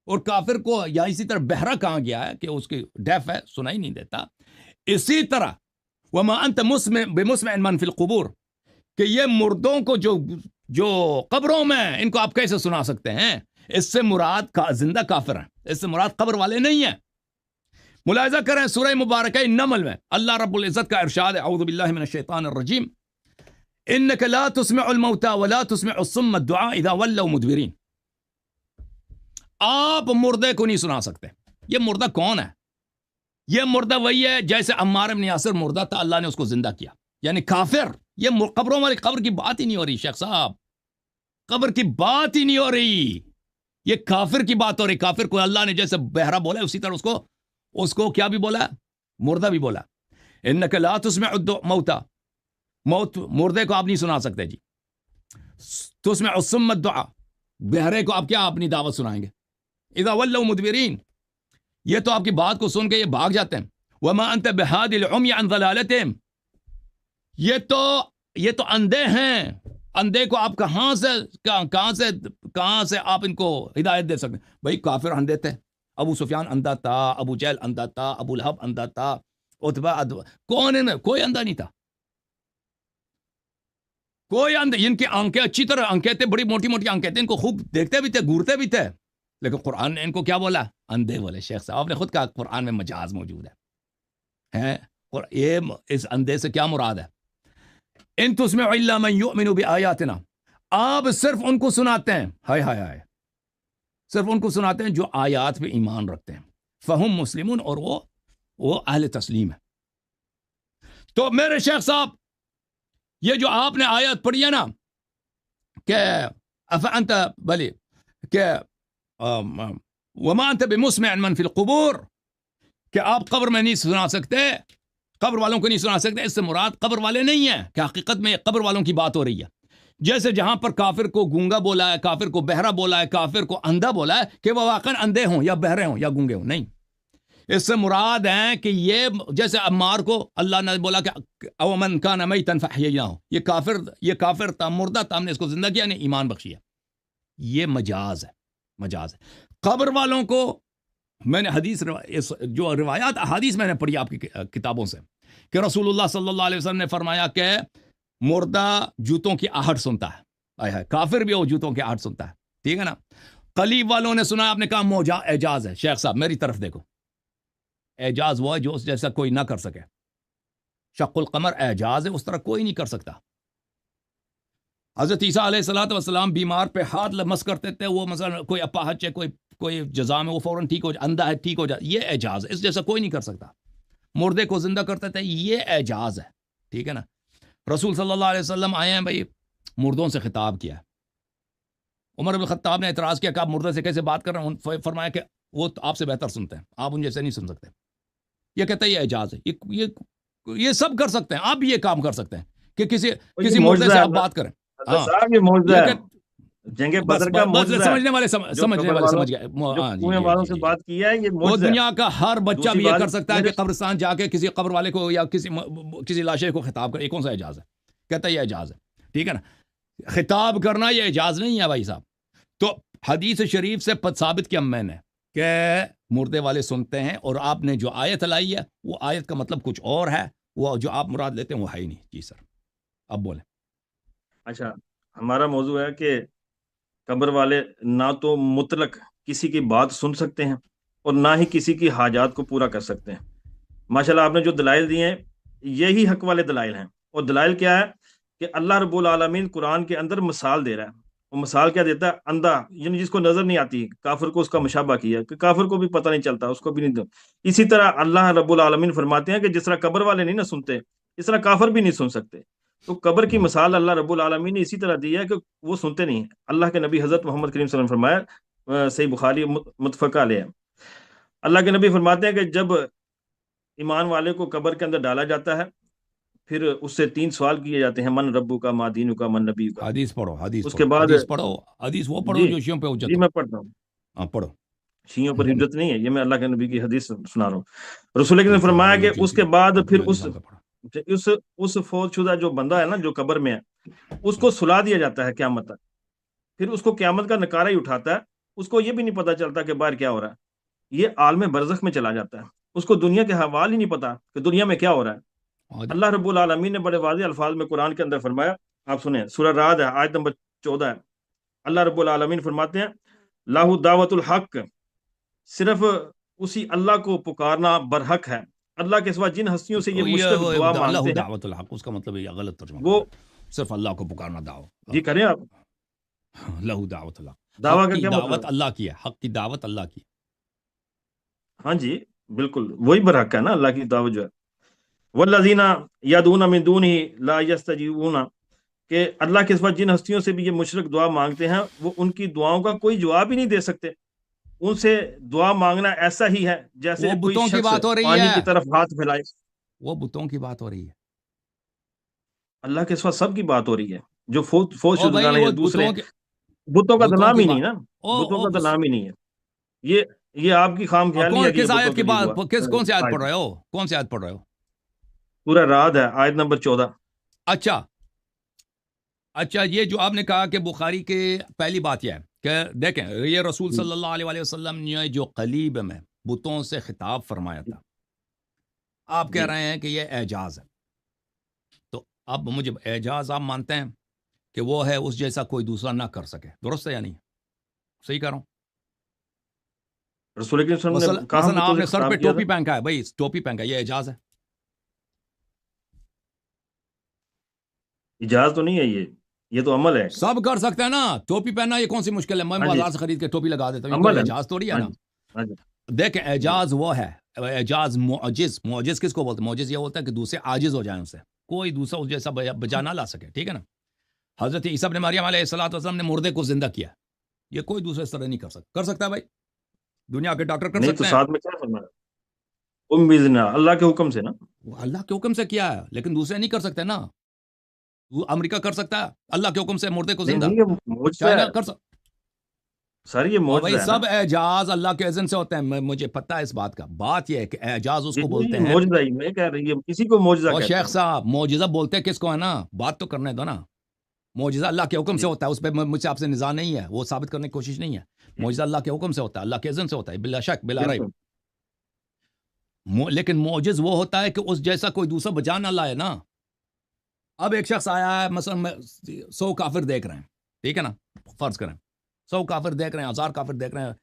S2: اور کافر کو یا اسی طرح بہرا کہا گیا ہے کہ اس کی ڈیف ہے، سنائی نہیں دیتا، اسی طرح وما انت بمسمع من فی القبور، کہ یہ مردوں کو جو قبروں میں، ان کو آپ کیسے سنا سکتے ہیں؟ اس سے مراد زندہ کافر ہیں، اس سے مراد قبر والے نہیں ہیں. ملاحظہ کریں سورہ مبارکہ نمل میں اللہ رب العزت کا ارشاد ہے، اعوذ باللہ من الشیطان الرجیم، انک لا تسمع الموتى ولا تسمع الصم الدعاء اذا ولوا مدبرین. آپ مردے کو نہیں سنا سکتے. یہ مردہ کون ہے؟ یہ مردہ وہی ہے جیسے عمار بن یاسر مردہ تھا، اللہ نے اس کو زندہ کیا، یعنی کافر. یہ قبروں والی قبر کی بات ہی نہیں ہو رہی شیخ صاحب، قبر کی بات ہی نہیں ہو رہی، یہ کافر کی بات ہو رہی. کافر کو اللہ نے جیسے بہرا بولا اسی طرح اس کو کیا بھی بولا؟ مردہ بھی بولا. انک لا تسمع الموتى، مردے کو آپ نہیں سنا سکتے جی. تسمع الصم الدعاء، بہرے کو آپ کیا اپنی دعوت سنائیں گے؟ اذا ولوا مدبرین، یہ تو آپ کی بات کو سن کے یہ بھاگ جاتے ہیں. وما انت بہادی العمی عن ضلالتہم، یہ تو اندھے ہیں، اندھے کو آپ کہاں سے آپ ان کو ہدایت دے سکتے ہیں؟ بھائی کافر اندھے تھے، ابو سفیان اندھا تھا، ابو جہل اندھا تھا، ابو لہب اندھا تھا، عتبہ کون ہے؟ کوئی اندھا نہیں تھا، کوئی اندھا. ان کی آنکھیں اچھی طرح آنکھیں تھے، بڑی موٹی موٹی آنکھیں تھے، ان کو خوب دیکھتے بھی تھے، گورتے بھی تھے، لیکن قرآن نے ان کو کیا بولا؟ اندھے بولے. شیخ صاحب نے خود کہا قرآن میں مجاز موجود ہے. یہ اس اندھے سے کیا مراد ہے؟ ان تسمع الا من یؤمن بآیاتنا، آپ صرف ان کو سناتے ہیں، ہائے ہائے ہائے، صرف ان کو سناتے ہیں جو آیات پہ ایمان رکھتے ہیں. فہم مسلمون، اور وہ اہل تسلیم ہے. تو میرے شیخ صاحب، یہ جو آپ نے آیت پڑھی ہے نا کہ افانت بلی کہ وما انت بمسمع من فی القبور، کہ آپ قبر میں نہیں سنا سکتے، قبر والوں کو نہیں سنا سکتے، اس سے مراد قبر والے نہیں ہیں، کہ حقیقت میں قبر والوں کی بات ہو رہی ہے. جیسے جہاں پر کافر کو گونگا بولا ہے، کافر کو بہرا بولا ہے، کافر کو اندھا بولا ہے، کہ وہ واقعا اندھے ہوں یا بہرے ہوں یا گونگے ہوں، نہیں. اس سے مراد ہیں کہ یہ جیسے عمار کو اللہ نے بولا کہ او من کان میتا فاحییناہ، یہ کافر تھا، مردہ تھا، ہم نے اس کو زندہ کیا، نے ایمان بخشیا. یہ مجاز ہے، مجاز ہے. قبر والوں کو میں نے جو روایات احادیث میں نے پڑھی آپ کی کتابوں سے، کہ رسول اللہ صلی اللہ علیہ وسلم نے فرمایا کہ مردہ جوتوں کی آہٹ سنتا ہے، کافر بھی وہ جوتوں کی آہٹ سنتا ہے، ٹھیک ہے نا. قلیب والوں نے سنا، آپ نے کہا اعجاز ہے. شیخ صاحب میری طرف دیکھو، اعجاز وہ ہے جو اس جیسا کوئی نہ کر سکے. شق القمر اعجاز ہے، اس طرح کوئی نہیں کر سکتا. حضرت عیسیٰ علیہ الصلوۃ والسلام بیمار پہ ہاتھ لمس کرتے تھے، وہ مثلا کوئی اپاہج ہے، کوئی جزا میں وہ فوراً ٹھیک ہو جائے، اندھا ہے ٹھیک ہو جائے. یہ اعجاز ہے، اس جیسا کوئی نہیں کر سکتا. مردے کو زندہ کرتے تھے، یہ اعجاز ہے، ٹھیک ہے نا. رسول صلی اللہ علیہ وسلم آئے ہیں بھائی، مردوں سے خطاب کیا. عمر بن الخطاب نے اعتراض کیا کہ آپ مردے سے کیسے بات کر رہے ہیں؟ فرمایا کہ وہ آپ سے بہتر سنتے ہیں، آپ ان جیسے نہیں سن سکتے. یہ کہتا ہے یہ اعجاز ہے. یہ سب کر سکتے ہیں, آپ بھی یہ کام کر سکتے ہیں کہ کسی
S1: یہ
S2: مردے
S1: معجزہ
S2: سے
S1: ہے
S2: آپ بات کریں. ہاں
S1: صاحب، یہ معجزہ
S2: یہ
S1: ہے،
S2: کہ
S1: جنگ
S2: بس
S1: بدر کا
S2: بس
S1: معجزہ ہے.
S2: سمجھنے والے
S1: جو قبر والوں
S2: سمجھ گئے.
S1: جو
S2: ہاں جی
S1: کنویں
S2: جی
S1: والوں
S2: جی
S1: سے
S2: جی.
S1: بات کیا ہے، یہ
S2: وہ
S1: معجزہ ہے.
S2: دنیا کا ہر بچہ
S1: دوسری
S2: بھی یہ
S1: بات
S2: کر سکتا ہے
S1: میرے
S2: کہ قبرستان جا کے کسی قبر والے کو یا کسی لاشے کو خطاب کر. یہ کون سا اعجاز ہے؟ کہتا ہے یہ اعجاز ہے. ٹھیک ہے نا. خطاب کرنا یہ اعجاز نہیں ہے بھائی صاحب. تو حدیث شریف سے ثابت کیا میں نے کہ مردے والے سنتے ہیں, اور آپ نے جو آیت لائی ہے وہ آیت کا مطلب کچھ اور ہے, وہ جو آپ مراد لیتے ہیں وہ ہے ہی نہیں. جی سر اب بولیں.
S1: اچھا، ہمارا موضوع ہے کہ قبر والے نہ تو مطلق کسی کی بات سن سکتے ہیں اور نہ ہی کسی کی حاجات کو پورا کر سکتے ہیں. ماشاءاللہ آپ نے جو دلائل دیے ہیں یہی حق والے دلائل ہیں. اور دلائل کیا ہے کہ اللہ رب العالمین قرآن کے اندر مثال دے رہا ہے. وہ مثال کیا دیتا ہے؟ اندھا، یعنی جس کو نظر نہیں آتی، کافر کو اس کا مشابہ کیا کہ کافر کو بھی پتہ نہیں چلتا، اس کو بھی نہیں. اسی طرح اللہ رب العالمین فرماتے ہیں کہ جس طرح قبر والے نہیں نہ سنتے، اس طرح کافر بھی نہیں سن سکتے. تو قبر کی مثال اللہ رب العالمین نے اسی طرح دی ہے کہ وہ سنتے نہیں. اللہ کے نبی حضرت محمد کریم صلی اللہ علیہ وسلم فرمایا، صحیح بخاری متفقہ علیہ، اللہ کے نبی فرماتے ہیں کہ جب ایمان والے کو قبر کے اندر ڈالا جاتا ہے، پھر اس سے 3 سوال کیے جاتے ہیں: من ربو کا، ما دینو کا، من نبی کا.
S2: حدیث پڑھو, حدیث
S1: اس کے
S2: پڑھو,
S1: بعد
S2: حدیث پڑھو, حدیث وہ پڑھو
S1: جی
S2: جو شیعوں پہ حجت
S1: جی
S2: ہو.
S1: میں پڑھتا ہوں.
S2: ہاں پڑھو.
S1: شیعوں پر حجت نہیں ہے، یہ میں اللہ کے نبی کی حدیث سنا رہا ہوں. رسول اکرم نے
S2: ٹھیک ہے,
S1: فرمایا
S2: وہ
S1: کہ
S2: جو
S1: اس کے بعد
S2: اپنے
S1: پھر
S2: والے صاحب پہ پڑھو.
S1: اس فوت شدہ جو بندہ ہے نا جو قبر میں ہے، اس کو سلا دیا جاتا ہے قیامت تک. پھر اس کو قیامت کا نکارہ ہی اٹھاتا ہے. اس کو یہ بھی نہیں پتا چلتا کہ باہر کیا ہو رہا ہے. یہ عالم برزخ میں چلا جاتا ہے. اس کو دنیا کے حوال ہی نہیں پتا کہ دنیا میں کیا ہو رہا ہے. اللہ رب العالمین نے بڑے واضح الفاظ میں قرآن کے اندر فرمایا. آپ سنیں، سورہ رعد ہے، آیت نمبر 14 ہے. اللہ رب العالمین فرماتے ہیں: لاہ دعوت الحق، صرف اسی اللہ کو پکارنا برحق ہے. اللہ کے سوا جن ہستیوں سے یہ مشرک دعا
S2: اللہ
S1: مانگتے ہیں
S2: دعوت الحق, اس کا مطلب یہ غلط ترجمہ
S1: وہ
S2: کرنا ہے. صرف اللہ کو پکارنا دعوت.
S1: جی کریں آپ.
S2: لہو دعوت اللہ,
S1: دعویٰ
S2: حق
S1: کا
S2: کی
S1: کیا
S2: دعوت
S1: مطلب؟
S2: اللہ کی ہے, حق کی دعوت اللہ کی.
S1: ہاں جی بالکل وہی برحق ہے نا اللہ کی دعوت جو ہے. والذین یدعون من دونہ لا یستجیبون، کہ اللہ کے سوا جن ہستیوں سے بھی یہ مشرک دعا مانگتے ہیں وہ ان کی دعاؤں کا کوئی جواب ہی نہیں دے سکتے. ان سے دعا مانگنا ایسا ہی ہے جیسے
S2: وہ
S1: کوئی
S2: بتوں کی
S1: شخص
S2: بات ہو رہی
S1: پانی
S2: ہے,
S1: کی طرف ہاتھ پھیلائے.
S2: وہ بتوں کی بات ہو رہی ہے.
S1: اللہ کے سوا سب کی بات ہو رہی ہے. جو فوت
S2: او بھائی
S1: شدگان ہے
S2: وہ
S1: دوسرے،
S2: بتوں کے
S1: بتوں کا تو
S2: بتوں
S1: نام
S2: کی
S1: ہی نہیں
S2: بات.
S1: نا.
S2: او
S1: بتوں
S2: او
S1: کا تو نام ہی نہیں ہے. یہ آپ کی خام خیالی ہے کہ یہ
S2: کس
S1: بتوں
S2: آیت
S1: کے
S2: کی
S1: لیے
S2: بات,
S1: دعا.
S2: کون سی آیت
S1: آیت
S2: پڑھ رہے ہو, کون سی آیت پڑھ رہے ہو؟
S1: سورہ رعد ہے، آیت نمبر 14.
S2: اچھا اچھا, یہ جو آپ نے کہا کہ بخاری کے پہلی بات یہ ہے کہ دیکھیں یہ رسول صلی اللہ علیہ وسلم نے جو قلیب میں بتوں سے خطاب فرمایا تھا, آپ کہہ
S1: جی
S2: رہے ہیں کہ یہ اعجاز ہے. تو اب مجھے اعجاز آپ مانتے ہیں کہ وہ ہے اس جیسا کوئی دوسرا نہ کر سکے, درست ہے یا نہیں؟ صحیح کہہ رہا ہوں؟
S1: رسول اکرم صلی اللہ علیہ وسلم نے کہاں
S2: مثلا
S1: بتوں
S2: آپ
S1: سے
S2: نے سر پہ
S1: خطاب کیا تھا؟
S2: ٹوپی پہن کا ہے, بھائی ٹوپی پہن کا, یہ اعجاز ہے؟
S1: اجازت تو نہیں ہے، یہ تو عمل ہے.
S2: سب کر سکتے ہیں نا. ٹوپی پہننا یہ کون سی مشکل ہے؟ میں
S1: ہاں جی
S2: بازار سے خرید کے ٹوپی لگا دیتا ہوں, یہ کوئی
S1: عمل ہے نا.
S2: اعجاز تھوڑی ہے
S1: ہاں
S2: نا.
S1: جی ہاں جی
S2: دیکھیں
S1: جی
S2: اعجاز وہ ہے, اعجاز معجز. معجز کس کو بولتے ہیں؟ معجز یہ ہوتا ہے کہ دوسرے عاجز ہو جائیں, ان سے کوئی دوسرا اس جیسا بجا نہ لا سکے. ٹھیک ہے نا. حضرت عیسیٰ ابن مریم علیہ الصلوۃ والسلام نے مردے کو زندہ کیا, یہ کوئی دوسرے اس طرح نہیں کر سکتا. کر سکتا ہے بھائی؟ دنیا کے ڈاکٹر کر
S1: نہیں تو
S2: سکتے ہیں.
S1: ساتھ میں کیا فرمایا؟ بِإِذْنِ اللہ کے حکم سے نا.
S2: وہ اللہ کے حکم سے کیا ہے, لیکن دوسرے نہیں کر سکتے نا. وہ امریکہ کر سکتا ہے اللہ کے حکم سے مردے کو
S1: نہیں
S2: زندہ,
S1: نہیں یہ معجزہ
S2: چائنا
S1: ہے
S2: کر سکتا.
S1: سر، یہ
S2: اور بھائی
S1: معجزہ ہے نا.
S2: سب اعجاز اللہ کے اذن سے ہوتے ہیں, مجھے پتہ ہے اس بات کا. بات یہ ہے کہ اعجاز اس
S1: جی
S2: کو
S1: جی
S2: بولتے
S1: یہ
S2: ہیں.
S1: معجزہ ہی میں کہہ رہی ہے، کسی کو معجزہ
S2: اور
S1: کہتے
S2: شیخ
S1: ہیں.
S2: صاحب معجزہ بولتے کس کو ہے نا, بات تو کرنے دو نا. معجزہ اللہ کے حکم
S1: جی
S2: سے ہوتا ہے, اس پہ مجھ سے آپ سے نزاع نہیں ہے, وہ ثابت کرنے کی کوشش نہیں ہے. معجزہ اللہ کے حکم سے ہوتا ہے, اللہ کے اذن سے ہوتا ہے, بلا شک بلا ریب.
S1: بالکل.
S2: لیکن معجز وہ ہوتا ہے کہ اس جیسا کوئی دوسرا بجا نہ لائے نا. اب ایک شخص آیا ہے, مثلا 100 کافر دیکھ رہے ہیں, ٹھیک ہے نا, فرض کریں 100 کافر دیکھ رہے ہیں, 1000 کافر دیکھ رہے ہیں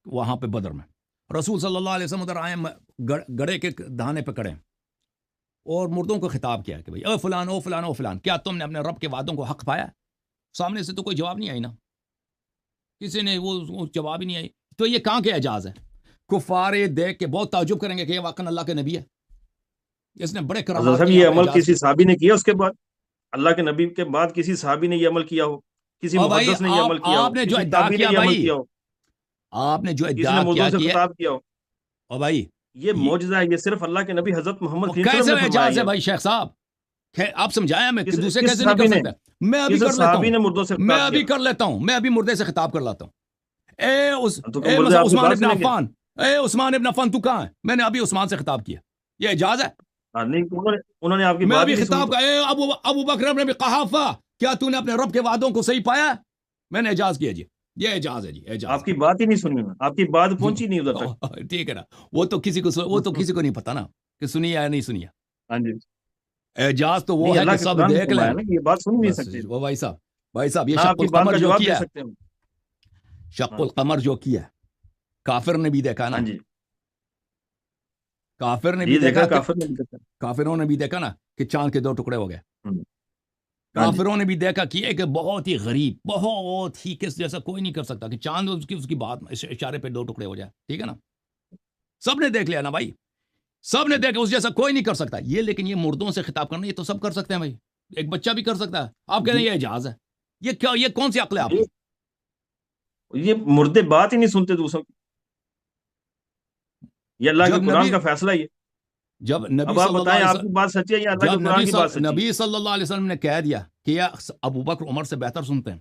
S2: وہاں پہ بدر میں. رسول صلی اللہ علیہ وسلم ادھر آئے, گڑے کے دہانے پہ کڑے اور مردوں کو خطاب کیا کہ بھئی اے فلان او فلان او فلان, کیا تم نے اپنے رب کے وعدوں کو حق پایا؟ سامنے سے تو کوئی جواب نہیں آئی نا, کسی نے وہ جواب ہی نہیں آئی. تو یہ کہاں کے اعجاز ہے؟ کفار دیکھ کے بہت تعجب کریں گے کہ یہ واقعا اللہ کے نبی ہے, اس نے بڑے
S1: حضرت
S2: کرامات
S1: صاحب
S2: کے
S1: یہ
S2: یہاں پہ
S1: عمل
S2: اعجاز
S1: کسی
S2: کیے.
S1: صحابی نے کیا؟ اس کے بعد اللہ کے نبی کے بعد کسی صحابی نے یہ عمل کیا ہو؟ کسی
S2: اور بھائی
S1: محدث نے یہ عمل کیا ہو؟
S2: آپ نے جو
S1: کسی
S2: ادعا
S1: تابعی نے
S2: کیا
S1: یہ عمل
S2: بھائی,
S1: کیا ہو؟
S2: آپ نے جو
S1: کسی
S2: ادعا
S1: نے
S2: کیا
S1: مردوں سے
S2: کہ
S1: خطاب کیا ہو؟
S2: اور بھائی
S1: یہ معجزہ ہے، یہ صرف اللہ کے نبی حضرت محمد صلی اللہ علیہ
S2: کیسے
S1: وسلم نے فرمایا
S2: اعجاز ہے
S1: یہ۔
S2: بھائی شیخ صاحب؟ آپ سمجھایا میں کہ دوسرے
S1: کس
S2: کیسے نہیں
S1: صحابی
S2: کر
S1: نے،
S2: سکتے؟ میں ابھی
S1: کس
S2: کر لیتا
S1: صحابی نے
S2: ہوں،
S1: مردوں سے
S2: میں
S1: خطاب
S2: ابھی
S1: کیا؟
S2: کر لیتا ہوں، میں ابھی مردے سے خطاب کر لاتا ہوں۔
S1: تو مردے
S2: مثلا
S1: آپ کی
S2: عثمان
S1: بات
S2: ابن
S1: سنیں گے؟
S2: عفان، عثمان ابن عفان تو کہاں ہے؟ میں نے ابھی عثمان سے خطاب کیا، یہ اعجاز ہے؟
S1: نہیں، انہوں نے آپ کی
S2: میں
S1: بات
S2: ابھی
S1: ہی نہیں سنی
S2: خطاب
S1: تو۔
S2: کا ابو بکر بن ابی قحافہ، کیا تو نے اپنے رب کے وعدوں کو صحیح پایا؟ میں نے اعجاز کیا جی، یہ اعجاز ہے جی، اعجاز
S1: آپ کی بات ہی نہیں سنی، آپ کی بات پہنچی نہیں ادھر تک۔
S2: ہے۔ ٹھیک ہے نا، وہ تو کسی کو نہیں پتا نا کہ سنی یا نہیں سنی ہے۔
S1: ہاں جی،
S2: اعجاز تو وہ
S1: نہیں،
S2: ہے
S1: اللہ
S2: کہ
S1: کے
S2: سب
S1: قرآن نے
S2: دیکھ لیں۔
S1: فرمایا نا کہ یہ بات سن نہیں
S2: بس
S1: سکتے،
S2: وہ بھائی صاحب یہ
S1: نہ آپ
S2: شق
S1: کی بات
S2: القمر
S1: کا
S2: جو
S1: جواب دے
S2: کیا ہے،
S1: سکتے ہیں۔
S2: شق
S1: ہاں
S2: القمر جو کیا ہے، کافر نے بھی دیکھا نا،
S1: ہاں جی،
S2: کافر نے بھی
S1: یہ دیکھا
S2: دیکھا کہ
S1: کافر نے بھی دیکھا۔
S2: کافروں نے بھی دیکھا نا کہ چاند کے 2 ٹکڑے ہو گئے۔
S1: ہاں جی،
S2: کافروں نے بھی دیکھا کہ ایک بہت ہی غریب، بہت ہی کس جیسا کوئی نہیں کر سکتا کہ چاند اس کی بات اشارے پہ 2 ٹکڑے ہو جائے، ٹھیک ہے نا؟ سب نے دیکھ لیا نا بھائی، سب نے دیکھا، اس جیسا کوئی نہیں کر سکتا یہ۔ لیکن یہ مردوں سے خطاب کرنا، یہ تو سب کر سکتے ہیں بھائی، ایک بچہ بھی کر سکتا ہے۔ آپ کہہ رہے ہیں یہ اعجاز ہے؟ یہ کیا، یہ کون سی عقل ہے آپ کی؟
S1: یہ مردے بات ہی نہیں سنتے دوسروں کی، یہ اللہ کے
S2: جب
S1: قرآن
S2: نبی
S1: کا فیصلہ ہی ہے۔
S2: جب نبی
S1: اب آپ
S2: صلی اللہ
S1: بتائیں
S2: علیہ
S1: آپ
S2: وسلم
S1: کی بات سچی ہے یا اللہ
S2: جب
S1: کے قرآن کی بات سچی ہے؟
S2: نبی صلی اللہ علیہ وسلم نے کہہ دیا کہ یہ ابو بکر عمر سے بہتر سنتے ہیں،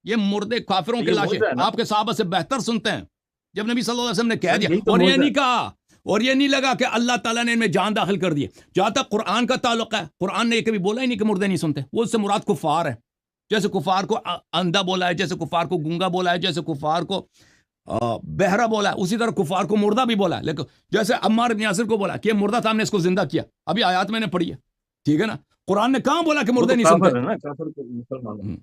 S2: یہ مردے کافروں کے
S1: یہ
S2: لاشیں
S1: موجودہ ہے نا
S2: آپ کے صحابہ سے بہتر سنتے ہیں، جب نبی صلی اللہ علیہ وسلم نے کہہ
S1: سر،
S2: دیا،
S1: یہی تو
S2: اور یہ
S1: موجودہ
S2: نہیں کہا، اور یہ نہیں لگا کہ اللہ تعالیٰ نے ان میں جان داخل کر دی۔ جہاں تک قرآن کا تعلق ہے، قرآن نے یہ کبھی بولا ہی نہیں کہ مردے نہیں سنتے، وہ اس سے مراد کفار ہے۔ جیسے کفار کو اندھا بولا ہے، جیسے کفار کو گونگا بولا ہے، جیسے کفار کو بہرا بولا ہے، اسی طرح کفار کو مردہ بھی بولا ہے۔ لیکن جیسے عمار بن یاسر کو بولا کہ یہ مردہ تھا، ہم نے اس کو زندہ کیا، ابھی آیات میں نے پڑھی ہے، ٹھیک ہے نا؟ قرآن نے کہاں بولا کہ
S1: وہ
S2: مردے
S1: تو
S2: نہیں سنتے؟
S1: کافر ہے نا، کافر کو مسلمان ہے۔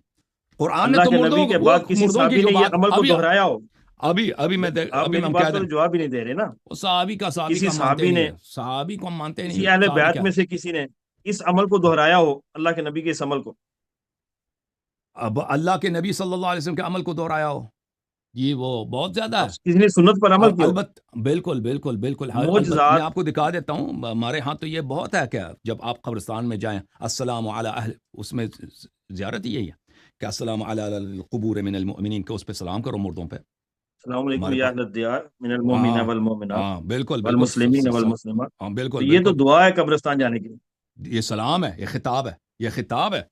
S2: قرآن نے
S1: اللہ
S2: تو
S1: کے نبی کے بعد کسی
S2: مردوں کی
S1: صحابی
S2: جو
S1: نے یہ
S2: بات
S1: عمل کو دہرایا ہو؟ آپ
S2: ابھی
S1: میری
S2: ہم
S1: بات
S2: کہہ
S1: کا
S2: دیں،
S1: تو جواب ہی نہیں دے رہے نا۔
S2: وہ صحابی کا
S1: کسی
S2: ہم مانتے
S1: صحابی
S2: نہیں
S1: نے،
S2: ہیں، صحابی کو ہم مانتے نہیں
S1: کسی
S2: ہیں،
S1: اہل
S2: صحابی
S1: بیت
S2: کیا
S1: میں
S2: ہے؟
S1: سے کسی نے اس عمل کو دہرایا ہو، اللہ کے نبی کے اس عمل کو؟
S2: اب اللہ کے نبی صلی اللہ علیہ وسلم کے عمل کو دہرایا ہو، یہ وہ بہت زیادہ
S1: اب
S2: ہے۔
S1: کسی نے سنت پر عمل کیا ہو؟
S2: بالکل بالکل بالکل، البتہ میں
S1: معجزات،
S2: آپ کو دکھا دیتا ہوں، ہمارے ہاں تو یہ بہت ہے کہ جب آپ قبرستان میں جائیں، السلام علی اہل، اس میں زیارت ہی یہی ہے کہ السلام علی القبور من المؤمنین، کہ اس پہ سلام کرو مردوں پہ۔
S1: السلام علیکم
S2: ہمارے
S1: یا
S2: پاس،
S1: اہل الدیار من المؤمنین
S2: ہاں
S1: والمؤمنات
S2: ہاں بالکل بالکل،
S1: والمسلمین والمسلمات۔
S2: ہاں
S1: تو
S2: بالکل
S1: یہ تو
S2: بالکل،
S1: دعا ہے قبرستان جانے کی۔
S2: یہ سلام ہے، یہ خطاب ہے، یہ خطاب ہے،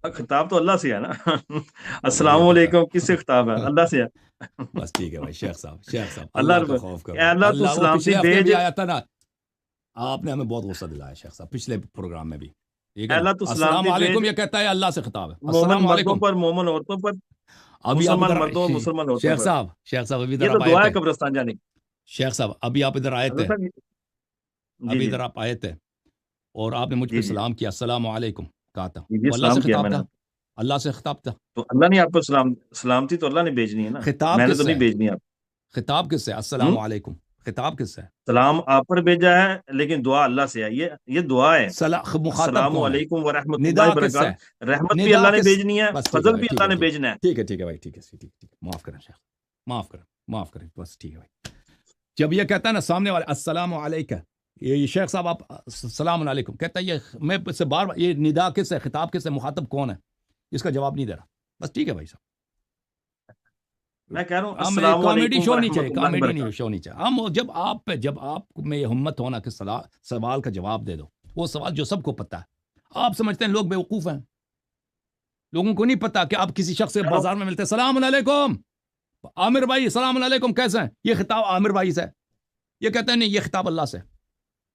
S1: خطاب تو اللہ سے ہے نا۔
S2: مجھے
S1: السلام
S2: پتا
S1: علیکم کس سے خطاب ہے؟ اللہ سے ہے۔
S2: بس ٹھیک ہے بھائی، شیخ صاحب
S1: اللہ
S2: اللہ کا
S1: رب،
S2: خوف
S1: اے
S2: کرو،
S1: اللہ تو
S2: اللہ، وہ
S1: سلامتی
S2: پچھلے ہفتے
S1: بھیج،
S2: بھی آیا تھا نا، آپ نے ہمیں بہت غصہ دلایا شیخ صاحب، پچھلے پروگرام میں بھی، ٹھیک
S1: اے
S2: ہے نا؟
S1: اللہ تو
S2: السلام
S1: سلامتی
S2: علیکم
S1: بھیج،
S2: یہ کہتا ہے، اللہ سے خطاب ہے،
S1: مومن
S2: السلام
S1: مردوں
S2: علیکم۔
S1: پر، مومن عورتوں پر،
S2: ابھی آپ
S1: مسلمان
S2: ادھر
S1: مردوں اور مسلمان عورتوں پر۔
S2: شیخ صاحب ابھی ادھر
S1: یہ تو
S2: آپ آئے
S1: دعا ہے
S2: تھے،
S1: قبرستان جانے کی۔
S2: شیخ صاحب ابھی آپ ادھر آئے
S1: حضرت
S2: تھے،
S1: صاحب، جی
S2: ابھی
S1: جی
S2: ادھر آپ آئے تھے، اور آپ نے مجھ پہ
S1: جی جی
S2: سلام کیا، السلام علیکم کہا تھا،
S1: جی،
S2: وہ اللہ سے
S1: سلام کیا
S2: خطاب
S1: میں نے۔
S2: تھا، اللہ سے خطاب تھا۔
S1: تو اللہ نے آپ کو سلامتی تو اللہ نے بھیجنی ہے نا،
S2: خطاب
S1: میں نے
S2: کس
S1: تو
S2: سے
S1: نہیں
S2: ہے؟
S1: بھیجنی آپ۔
S2: خطاب کس سے؟ السلام
S1: ہوں،
S2: علیکم، خطاب کس سے ہے؟
S1: سلام آپ پر بھیجا ہے لیکن دعا اللہ سے ہے، یہ دعا ہے۔
S2: مخاطب
S1: السلام
S2: کون ہے؟
S1: علیکم ورحمۃ اللہ
S2: ندا کس سے ہے؟
S1: وبرکاتہ، رحمت بھی
S2: ندا
S1: اللہ نے
S2: کس،
S1: بھیجنی ہے،
S2: بس ٹھیک ہے
S1: فضل
S2: بھائی،
S1: بھی
S2: ٹھیک
S1: اللہ
S2: ہے
S1: نے
S2: ٹھیک
S1: بھیجنا ہے۔
S2: ٹھیک ہے ٹھیک ہے بھائی، ٹھیک ہے ٹھیک ٹھیک، معاف کریں شیخ، معاف کریں بس، ٹھیک ہے بھائی۔ جب یہ کہتا ہے نا سامنے والے السلام علیکم، یہ شیخ صاحب آپ السلام علیکم کہتا ہے، یہ میں اس سے بار بار، یہ ندا کس ہے، خطاب کس ہے، مخاطب کون ہے، اس کا جواب نہیں دے رہا، بس ٹھیک ہے بھائی صاحب۔
S1: میں کہہ رہا ہوں
S2: ہم
S1: السلام
S2: کامیڈی
S1: علیکم
S2: شو نہیں چاہیے،
S1: ورحمۃ اللہ
S2: کامیڈی نہیں
S1: وبرکاتہ۔
S2: شو نہیں چاہیے ہم، جب آپ میں یہ ہمت ہونا کہ سوال کا جواب دے دو، وہ سوال جو سب کو پتہ ہے، آپ سمجھتے ہیں لوگ بیوقوف ہیں، لوگوں کو نہیں پتا کہ آپ کسی شخص سے بازار میں ملتے ہیں، السلام علیکم عامر بھائی، السلام علیکم کیسے ہیں، یہ خطاب عامر بھائی سے، یہ کہتے ہیں نہیں یہ خطاب اللہ سے،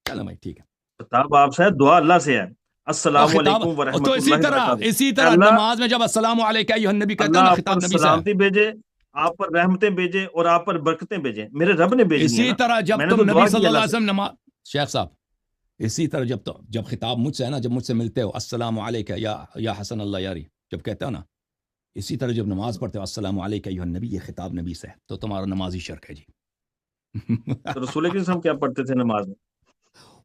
S2: چلو بھائی ٹھیک ہے۔
S1: خطاب آپ سے ہے، دعا اللہ سے ہے۔
S2: اور
S1: السلام
S2: خطاب
S1: علیکم
S2: تو
S1: ورحمۃ اللہ وبرکاتہ۔
S2: اسی
S1: اے
S2: طرح
S1: اللہ،
S2: نماز میں جب السلام علیکم ایھا النبی کہتے ہیں نا،
S1: اللہ آپ پر
S2: خطاب نبی سے ہے۔
S1: سلامتی بھیجے، آپ پر رحمتیں بھیجے اور آپ پر برکتیں بھیجے، میرے رب نے بھیجنی ہے
S2: اسی
S1: نا،
S2: طرح جب
S1: میں نے تو
S2: تم نبی
S1: دعا
S2: صلی
S1: کی
S2: اللہ
S1: اللہ
S2: علیہ
S1: سے۔
S2: وسلم نماز، شیخ صاحب اسی طرح جب خطاب مجھ سے ہے نا، جب مجھ سے ملتے ہو السلام علیکم یا حسن اللہ یاری، جب کہتے ہو نا، اسی طرح جب نماز پڑھتے ہو السلام علیکم ایھا النبی، یہ خطاب نبی سے ہے، تو تمہارا نمازی شرک ہے جی۔
S1: تو رسول اکرم صلی اللہ علیہ وسلم کیا پڑھتے تھے نماز میں؟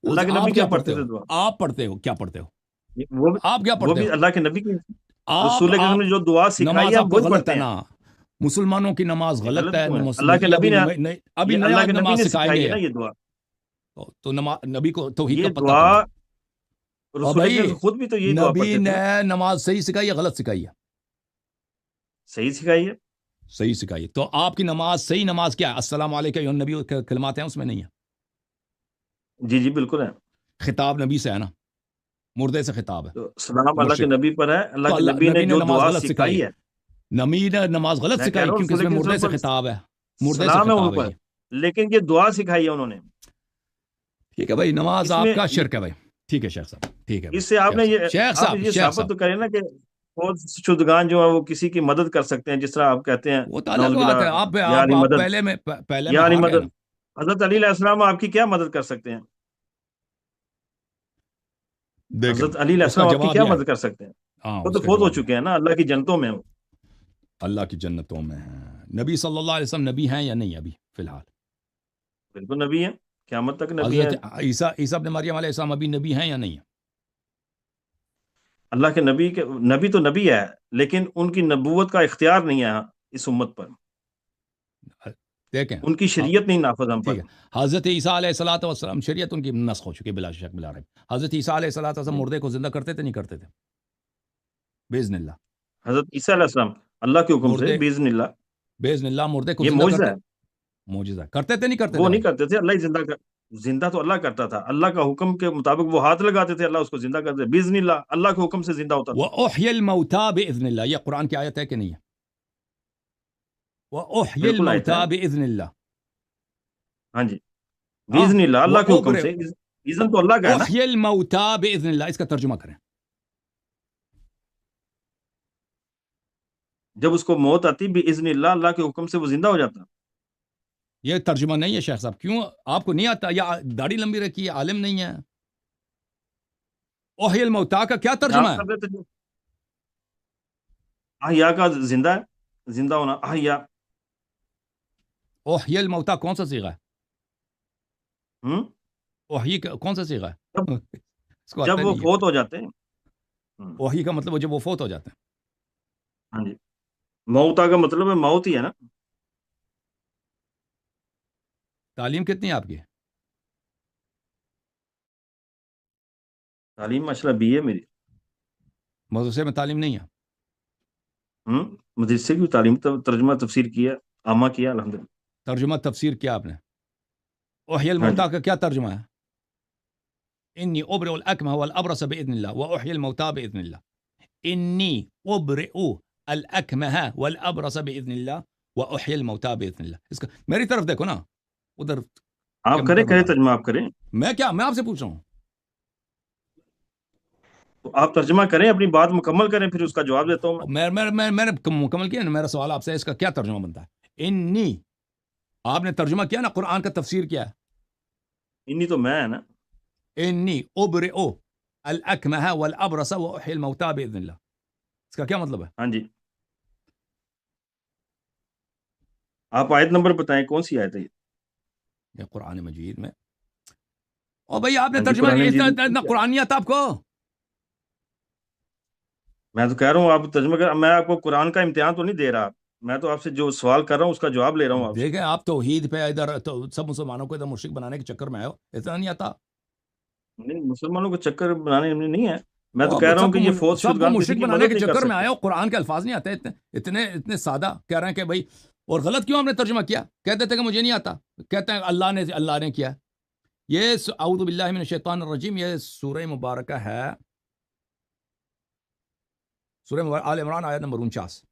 S1: اللہ کے نبی
S2: آپ
S1: کیا
S2: کیا پڑھتے
S1: پڑھتے
S2: ہو؟
S1: تھے دعا؟
S2: آپ پڑھتے ہو کیا پڑھتے ہو؟
S1: وہ بھی
S2: آپ کیا
S1: وہ
S2: پڑھتے
S1: بھی
S2: ہو؟
S1: اللہ کے نبی کی،
S2: آپ
S1: رسول اکرم نے جو دعا سکھائی
S2: نماز
S1: ہے
S2: آپ
S1: ہم
S2: کو
S1: وہی
S2: غلط
S1: پڑھتے
S2: ہے
S1: ہیں۔
S2: نا، مسلمانوں کی نماز
S1: یہ
S2: غلط
S1: غلط
S2: ہے،
S1: کیوں ہے؟ اللہ کے نبی نے،
S2: ابھی
S1: یہ
S2: نیا
S1: اللہ کے نبی
S2: نماز
S1: نے
S2: سکھائیں
S1: سکھائی
S2: گے،
S1: ہے نا یہ دعا۔
S2: تو نبی کو توحید
S1: یہ
S2: کا پتہ
S1: دعا
S2: کون ہے؟ اور
S1: رسول
S2: بھائی
S1: اکرم خود بھی تو یہی دعا
S2: نبی
S1: پڑھتے تھے
S2: نے
S1: نا۔
S2: نماز صحیح سکھائی ہے غلط سکھائی ہے؟
S1: صحیح سکھائی ہے۔
S2: صحیح سکھائی ہے، تو آپ کی نماز، صحیح نماز کیا ہے؟ السلام علیکم ایھا النبی کلمات ہیں اس میں نہیں ہے،
S1: جی جی بالکل ہے.
S2: خطاب نبی سے ہے نا, مردے سے خطاب ہے.
S1: تو سلام
S2: تو
S1: اللہ کے
S2: مشرک,
S1: نبی پر ہے, اللہ
S2: تو
S1: کے
S2: اللہ
S1: نبی نے
S2: نبی نے
S1: جو
S2: نماز
S1: دعا
S2: غلط سکھائی,
S1: سکھائی ہے.
S2: نبی نے نماز غلط
S1: میں کہہ
S2: سکھائی
S1: رہا ہوں
S2: کیونکہ
S1: رسول
S2: اس میں
S1: کریم صلی
S2: مردے
S1: اللہ
S2: سے
S1: علیہ وسلم
S2: خطاب ہے, مردے سے
S1: سلام ہے ان
S2: خطاب ہے
S1: پر,
S2: یہ.
S1: لیکن یہ دعا سکھائی ہے انہوں نے.
S2: ٹھیک ہے بھائی, نماز
S1: اس
S2: آپ
S1: میں
S2: کا شرک ہے بھائی. ٹھیک ہے شیخ صاحب, ٹھیک ہے بھائی.
S1: اس سے آپ نے یہ
S2: شیخ
S1: آپ
S2: صاحب
S1: یہ
S2: شیخ
S1: ثابت
S2: صاحب
S1: تو کریں نا کہ فوت شدگان جو ہے وہ کسی کی مدد کر سکتے ہیں, جس طرح آپ کہتے ہیں
S2: وہ تو الگ
S1: نعوذ
S2: بات ہے.
S1: باللہ
S2: آپ
S1: یا علی
S2: آپ
S1: مدد,
S2: پہلے میں
S1: یا علی
S2: آ گئے نا.
S1: مدد. حضرت علی علیہ السلام آپ کی کیا مدد کر سکتے ہیں؟
S2: دیکھیں
S1: حضرت علی علیہ
S2: اس کا
S1: السلام آپ کی
S2: جواب
S1: کیا
S2: یہ ہے,
S1: مدد کر سکتے ہیں؟
S2: ہاں
S1: وہ
S2: اس
S1: تو
S2: کا
S1: فوت ہو
S2: جواب یہ ہے,
S1: چکے ہیں نا, اللہ کی جنتوں میں.
S2: اللہ کی جنتوں میں ہیں. نبی صلی اللہ علیہ وسلم نبی ہیں یا نہیں ابھی فی الحال؟
S1: بالکل نبی ہیں, قیامت تک نبی ہیں.
S2: حضرت عیسیٰ ابن مریم علیہ السلام ابھی نبی ہیں یا نہیں ہیں؟
S1: اللہ کے نبی تو نبی ہے, لیکن ان کی نبوت کا اختیار نہیں ہے اس امت پر.
S2: دیکھیں
S1: ان کی شریعت نہیں نافذ ہم
S2: ٹھیک
S1: پر.
S2: ہے, حضرت عیسیٰ علیہ الصلوۃ والسلام شریعت ان کی نسخ ہو چکی ہے بلا شک بلا ریب. حضرت عیسیٰ علیہ الصلوۃ والسلام
S1: جی.
S2: مردے کو زندہ کرتے تھے نہیں کرتے تھے؟ باذن اللہ.
S1: حضرت عیسیٰ علیہ السلام اللہ کے حکم سے
S2: مردے
S1: باذن اللہ,
S2: باذن اللہ مردے کو
S1: یہ
S2: زندہ
S1: معجزہ
S2: کرتے,
S1: ہے.
S2: معجزہ کرتے تھے نہیں کرتے
S1: وہ
S2: تھے
S1: نہیں
S2: بھائی؟
S1: کرتے تھے, اللہ ہی زندہ تو اللہ کرتا تھا. اللہ کا حکم کے مطابق وہ ہاتھ لگاتے تھے, اللہ اس کو زندہ کرتے, باذن اللہ, اللہ کے حکم سے زندہ ہوتا تھا.
S2: وَأُحْيِي الْمَوْتَى بِإِذْنِ اللَّهِ, یہ قرآن کی آیت ہے کہ نہیں ہے؟ وَأُحْيِي
S1: بالکل آیت ہے.
S2: الْمَوْتَى بِإِذْنِ اللَّهِ.
S1: ہاں جی,
S2: ہاں,
S1: باذن اللہ, اللہ کے حکم
S2: وَأُبْرِئُ,
S1: سے. اذن تو اللہ کا ہے نا.
S2: احیی الموتى باذن اللہ, اس کا ترجمہ کریں.
S1: جب اس کو موت آتی باذن اللہ, اللہ کے حکم سے وہ زندہ ہو جاتا.
S2: یہ ترجمہ نہیں ہے شیخ صاحب, کیوں آپ کو نہیں آتا یا داڑھی لمبی رکھی ہے, عالم نہیں ہے؟ احیی الموتى کا کیا ترجمہ
S1: آپ
S2: ہے؟
S1: کر رہے تھے احیا کا زندہ ہے, زندہ ہونا احیا.
S2: احیی الموتى کون سا صیغہ ہے؟
S1: ہم؟
S2: احیی کا کون سا صیغہ
S1: جب
S2: ہے؟ اس کو آتا
S1: جب
S2: ہی
S1: وہ
S2: نہیں ہے.
S1: فوت ہو جاتے ہیں.
S2: احیی کا مطلب وہ جب وہ فوت ہو جاتے ہیں.
S1: ہاں جی, موتا کا مطلب ہے موت ہی ہے نا.
S2: تعلیم کتنی ہے آپ کی؟
S1: تعلیم ماشاءاللہ بی ہے میری.
S2: مدرسے میں تعلیم نہیں ہے؟
S1: مدرسے کی تعلیم, ترجمہ تفسیر کیا, عامہ کیا الحمدللہ.
S2: ترجمہ تفسیر کیا آپ نے؟ احیی
S1: ہاں جی,
S2: الموتى کا کیا ترجمہ ہے؟ انی ابرئ الاکمہ والابرص باذن اللہ واحیی الموتى باذن اللہ. انی ابرئ الاکمہ والابرص باذن اللہ واحیی الموتى باذن اللہ. اس کا میری طرف دیکھو نا, ادھر
S1: آپ کریں
S2: کمپیوٹر میں
S1: ترجمہ, آپ کریں.
S2: میں آپ سے پوچھ رہا ہوں.
S1: تو آپ ترجمہ کریں, اپنی بات مکمل کریں, پھر اس کا جواب دیتا ہوں میں.
S2: میں نے مکمل کیا نا, میرا سوال آپ سے, اس کا کیا ترجمہ بنتا ہے؟ انی, آپ نے ترجمہ کیا نا, قرآن کا تفسیر کیا ہے؟
S1: انی تو میں ہے نا.
S2: انی ابرئ الاکمہ والابرص واحیی الموتى باذن اللہ, اس کا کیا مطلب ہے؟
S1: ہاں جی, آپ آیت نمبر بتائیں, کون سی آیت ہے یہ؟
S2: یہ قرآن مجید میں. او بھائی آپ نے
S1: ہاں جی,
S2: ترجمہ
S1: قرآن مجید میں کون
S2: اتنا
S1: سی آیت؟
S2: قرآن نہیں آتا آپ کو؟
S1: میں تو کہہ رہا ہوں آپ ترجمہ کر, میں آپ کو قرآن کا امتحان تو نہیں دے رہا, میں تو آپ سے جو سوال کر رہا ہوں اس کا جواب لے رہا ہوں آپ سے.
S2: دیکھیں آپ توحید پہ ادھر تو سب مسلمانوں کو ادھر مشرک بنانے کے چکر میں آئے ہو, اتنا نہیں آتا؟
S1: نہیں, مسلمانوں کو چکر بنانے میں نہیں ہے, میں تو
S2: وہ
S1: کہہ رہا ہوں کہ یہ فوت
S2: سب کو
S1: شدگان کسی
S2: مشرک
S1: کی
S2: بنانے
S1: مدد
S2: کے
S1: نہیں کر
S2: چکر میں
S1: سکتے.
S2: آئے ہو, قرآن کے الفاظ نہیں آتے اتنے سادہ کہہ رہے ہیں کہ بھائی, اور غلط کیوں ہم نے ترجمہ کیا؟ کہتے تھے کہ مجھے نہیں آتا, کہتے ہیں اللہ نے کیا. یہ اعوذ باللہ من الشیطان الرجیم, یہ سورہ مبارکہ ہے, سورہ آل عمران آیت نمبر 49.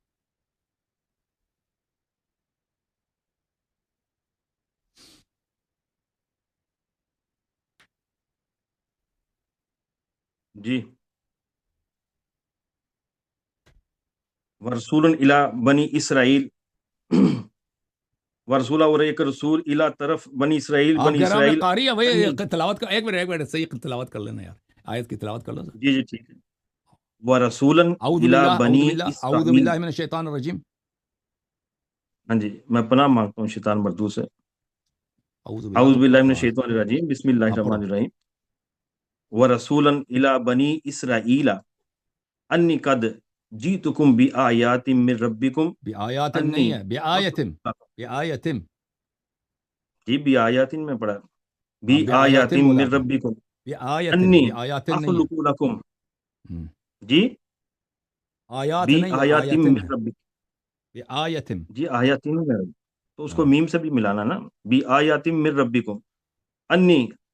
S1: جی, ورسول الی بنی اسرائیل, ورسولہ اور ایک رسول الی طرف بنی اسرائیل,
S2: آپ
S1: بنی
S2: کہہ رہے ہیں آپ نے
S1: اسرائیل.
S2: قاری ہے
S1: انی,
S2: بھائی, تلاوت کا ایک منٹ صحیح تلاوت کر لینا یار, آیت کی تلاوت کر لو.
S1: جی جی ٹھیک ہے. ورسولا الی بنی
S2: اعوذ
S1: اسرائیل.
S2: باللہ من الشیطان الرجیم.
S1: ہاں جی, میں پناہ مانگتا ہوں شیطان مردود سے.
S2: اعوذ
S1: اعوذ
S2: باللہ,
S1: باللہ من الشیطان الرجیم, بسم اللہ
S2: پڑھو.
S1: الرحمن الرحیم. ورسولا الی بنی اسرائیل انی قد جیتکم بآیات من ربکم.
S2: بآیاتم
S1: انی,
S2: نہیں ہے, بآیتم, بآیتم.
S1: جی بآیاتن میں پڑھا,
S2: ہاں
S1: بآیات
S2: بآیتم بولا
S1: من
S2: آپ نے,
S1: ربکم.
S2: بآیتن,
S1: انی
S2: بآیاتن نہیں ہے.
S1: اخلق لکم.
S2: ہم.
S1: جی,
S2: آیات نہیں ہے,
S1: بآیات من
S2: آیتم ہے,
S1: ربکم.
S2: بآیتم.
S1: جی آیاتن میں, تو اس کو
S2: ہاں
S1: میم سے بھی ملانا نا, بآیات من ربکم. انی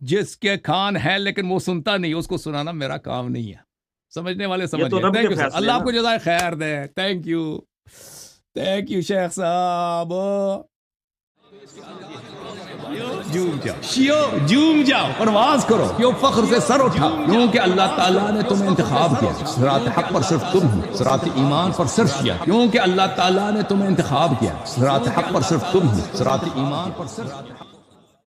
S2: جس کے کان ہے لیکن وہ سنتا نہیں، اس کو سنانا میرا کام نہیں ہے. سمجھنے والے
S1: یہ
S2: سمجھ
S1: تو
S2: گئے.
S1: رب
S2: تھینک
S1: کے
S2: یو سر،
S1: فیصلے
S2: اللہ
S1: ہیں
S2: آپ کو
S1: نا.
S2: جزائے خیر دے. تھینک یو شیخ صاحب. جوم جاؤ، پرواز کرو، کیوں فخر سے سر اٹھا، کیونکہ اللہ تعالیٰ نے تمہیں انتخاب کیا. صراط حق پر صرف تم ہو، صراط ایمان پر صرف کیا، کیونکہ اللہ تعالیٰ نے تمہیں انتخاب کیا. صراط حق پر صرف تم ہو، صراط ایمان پر صرف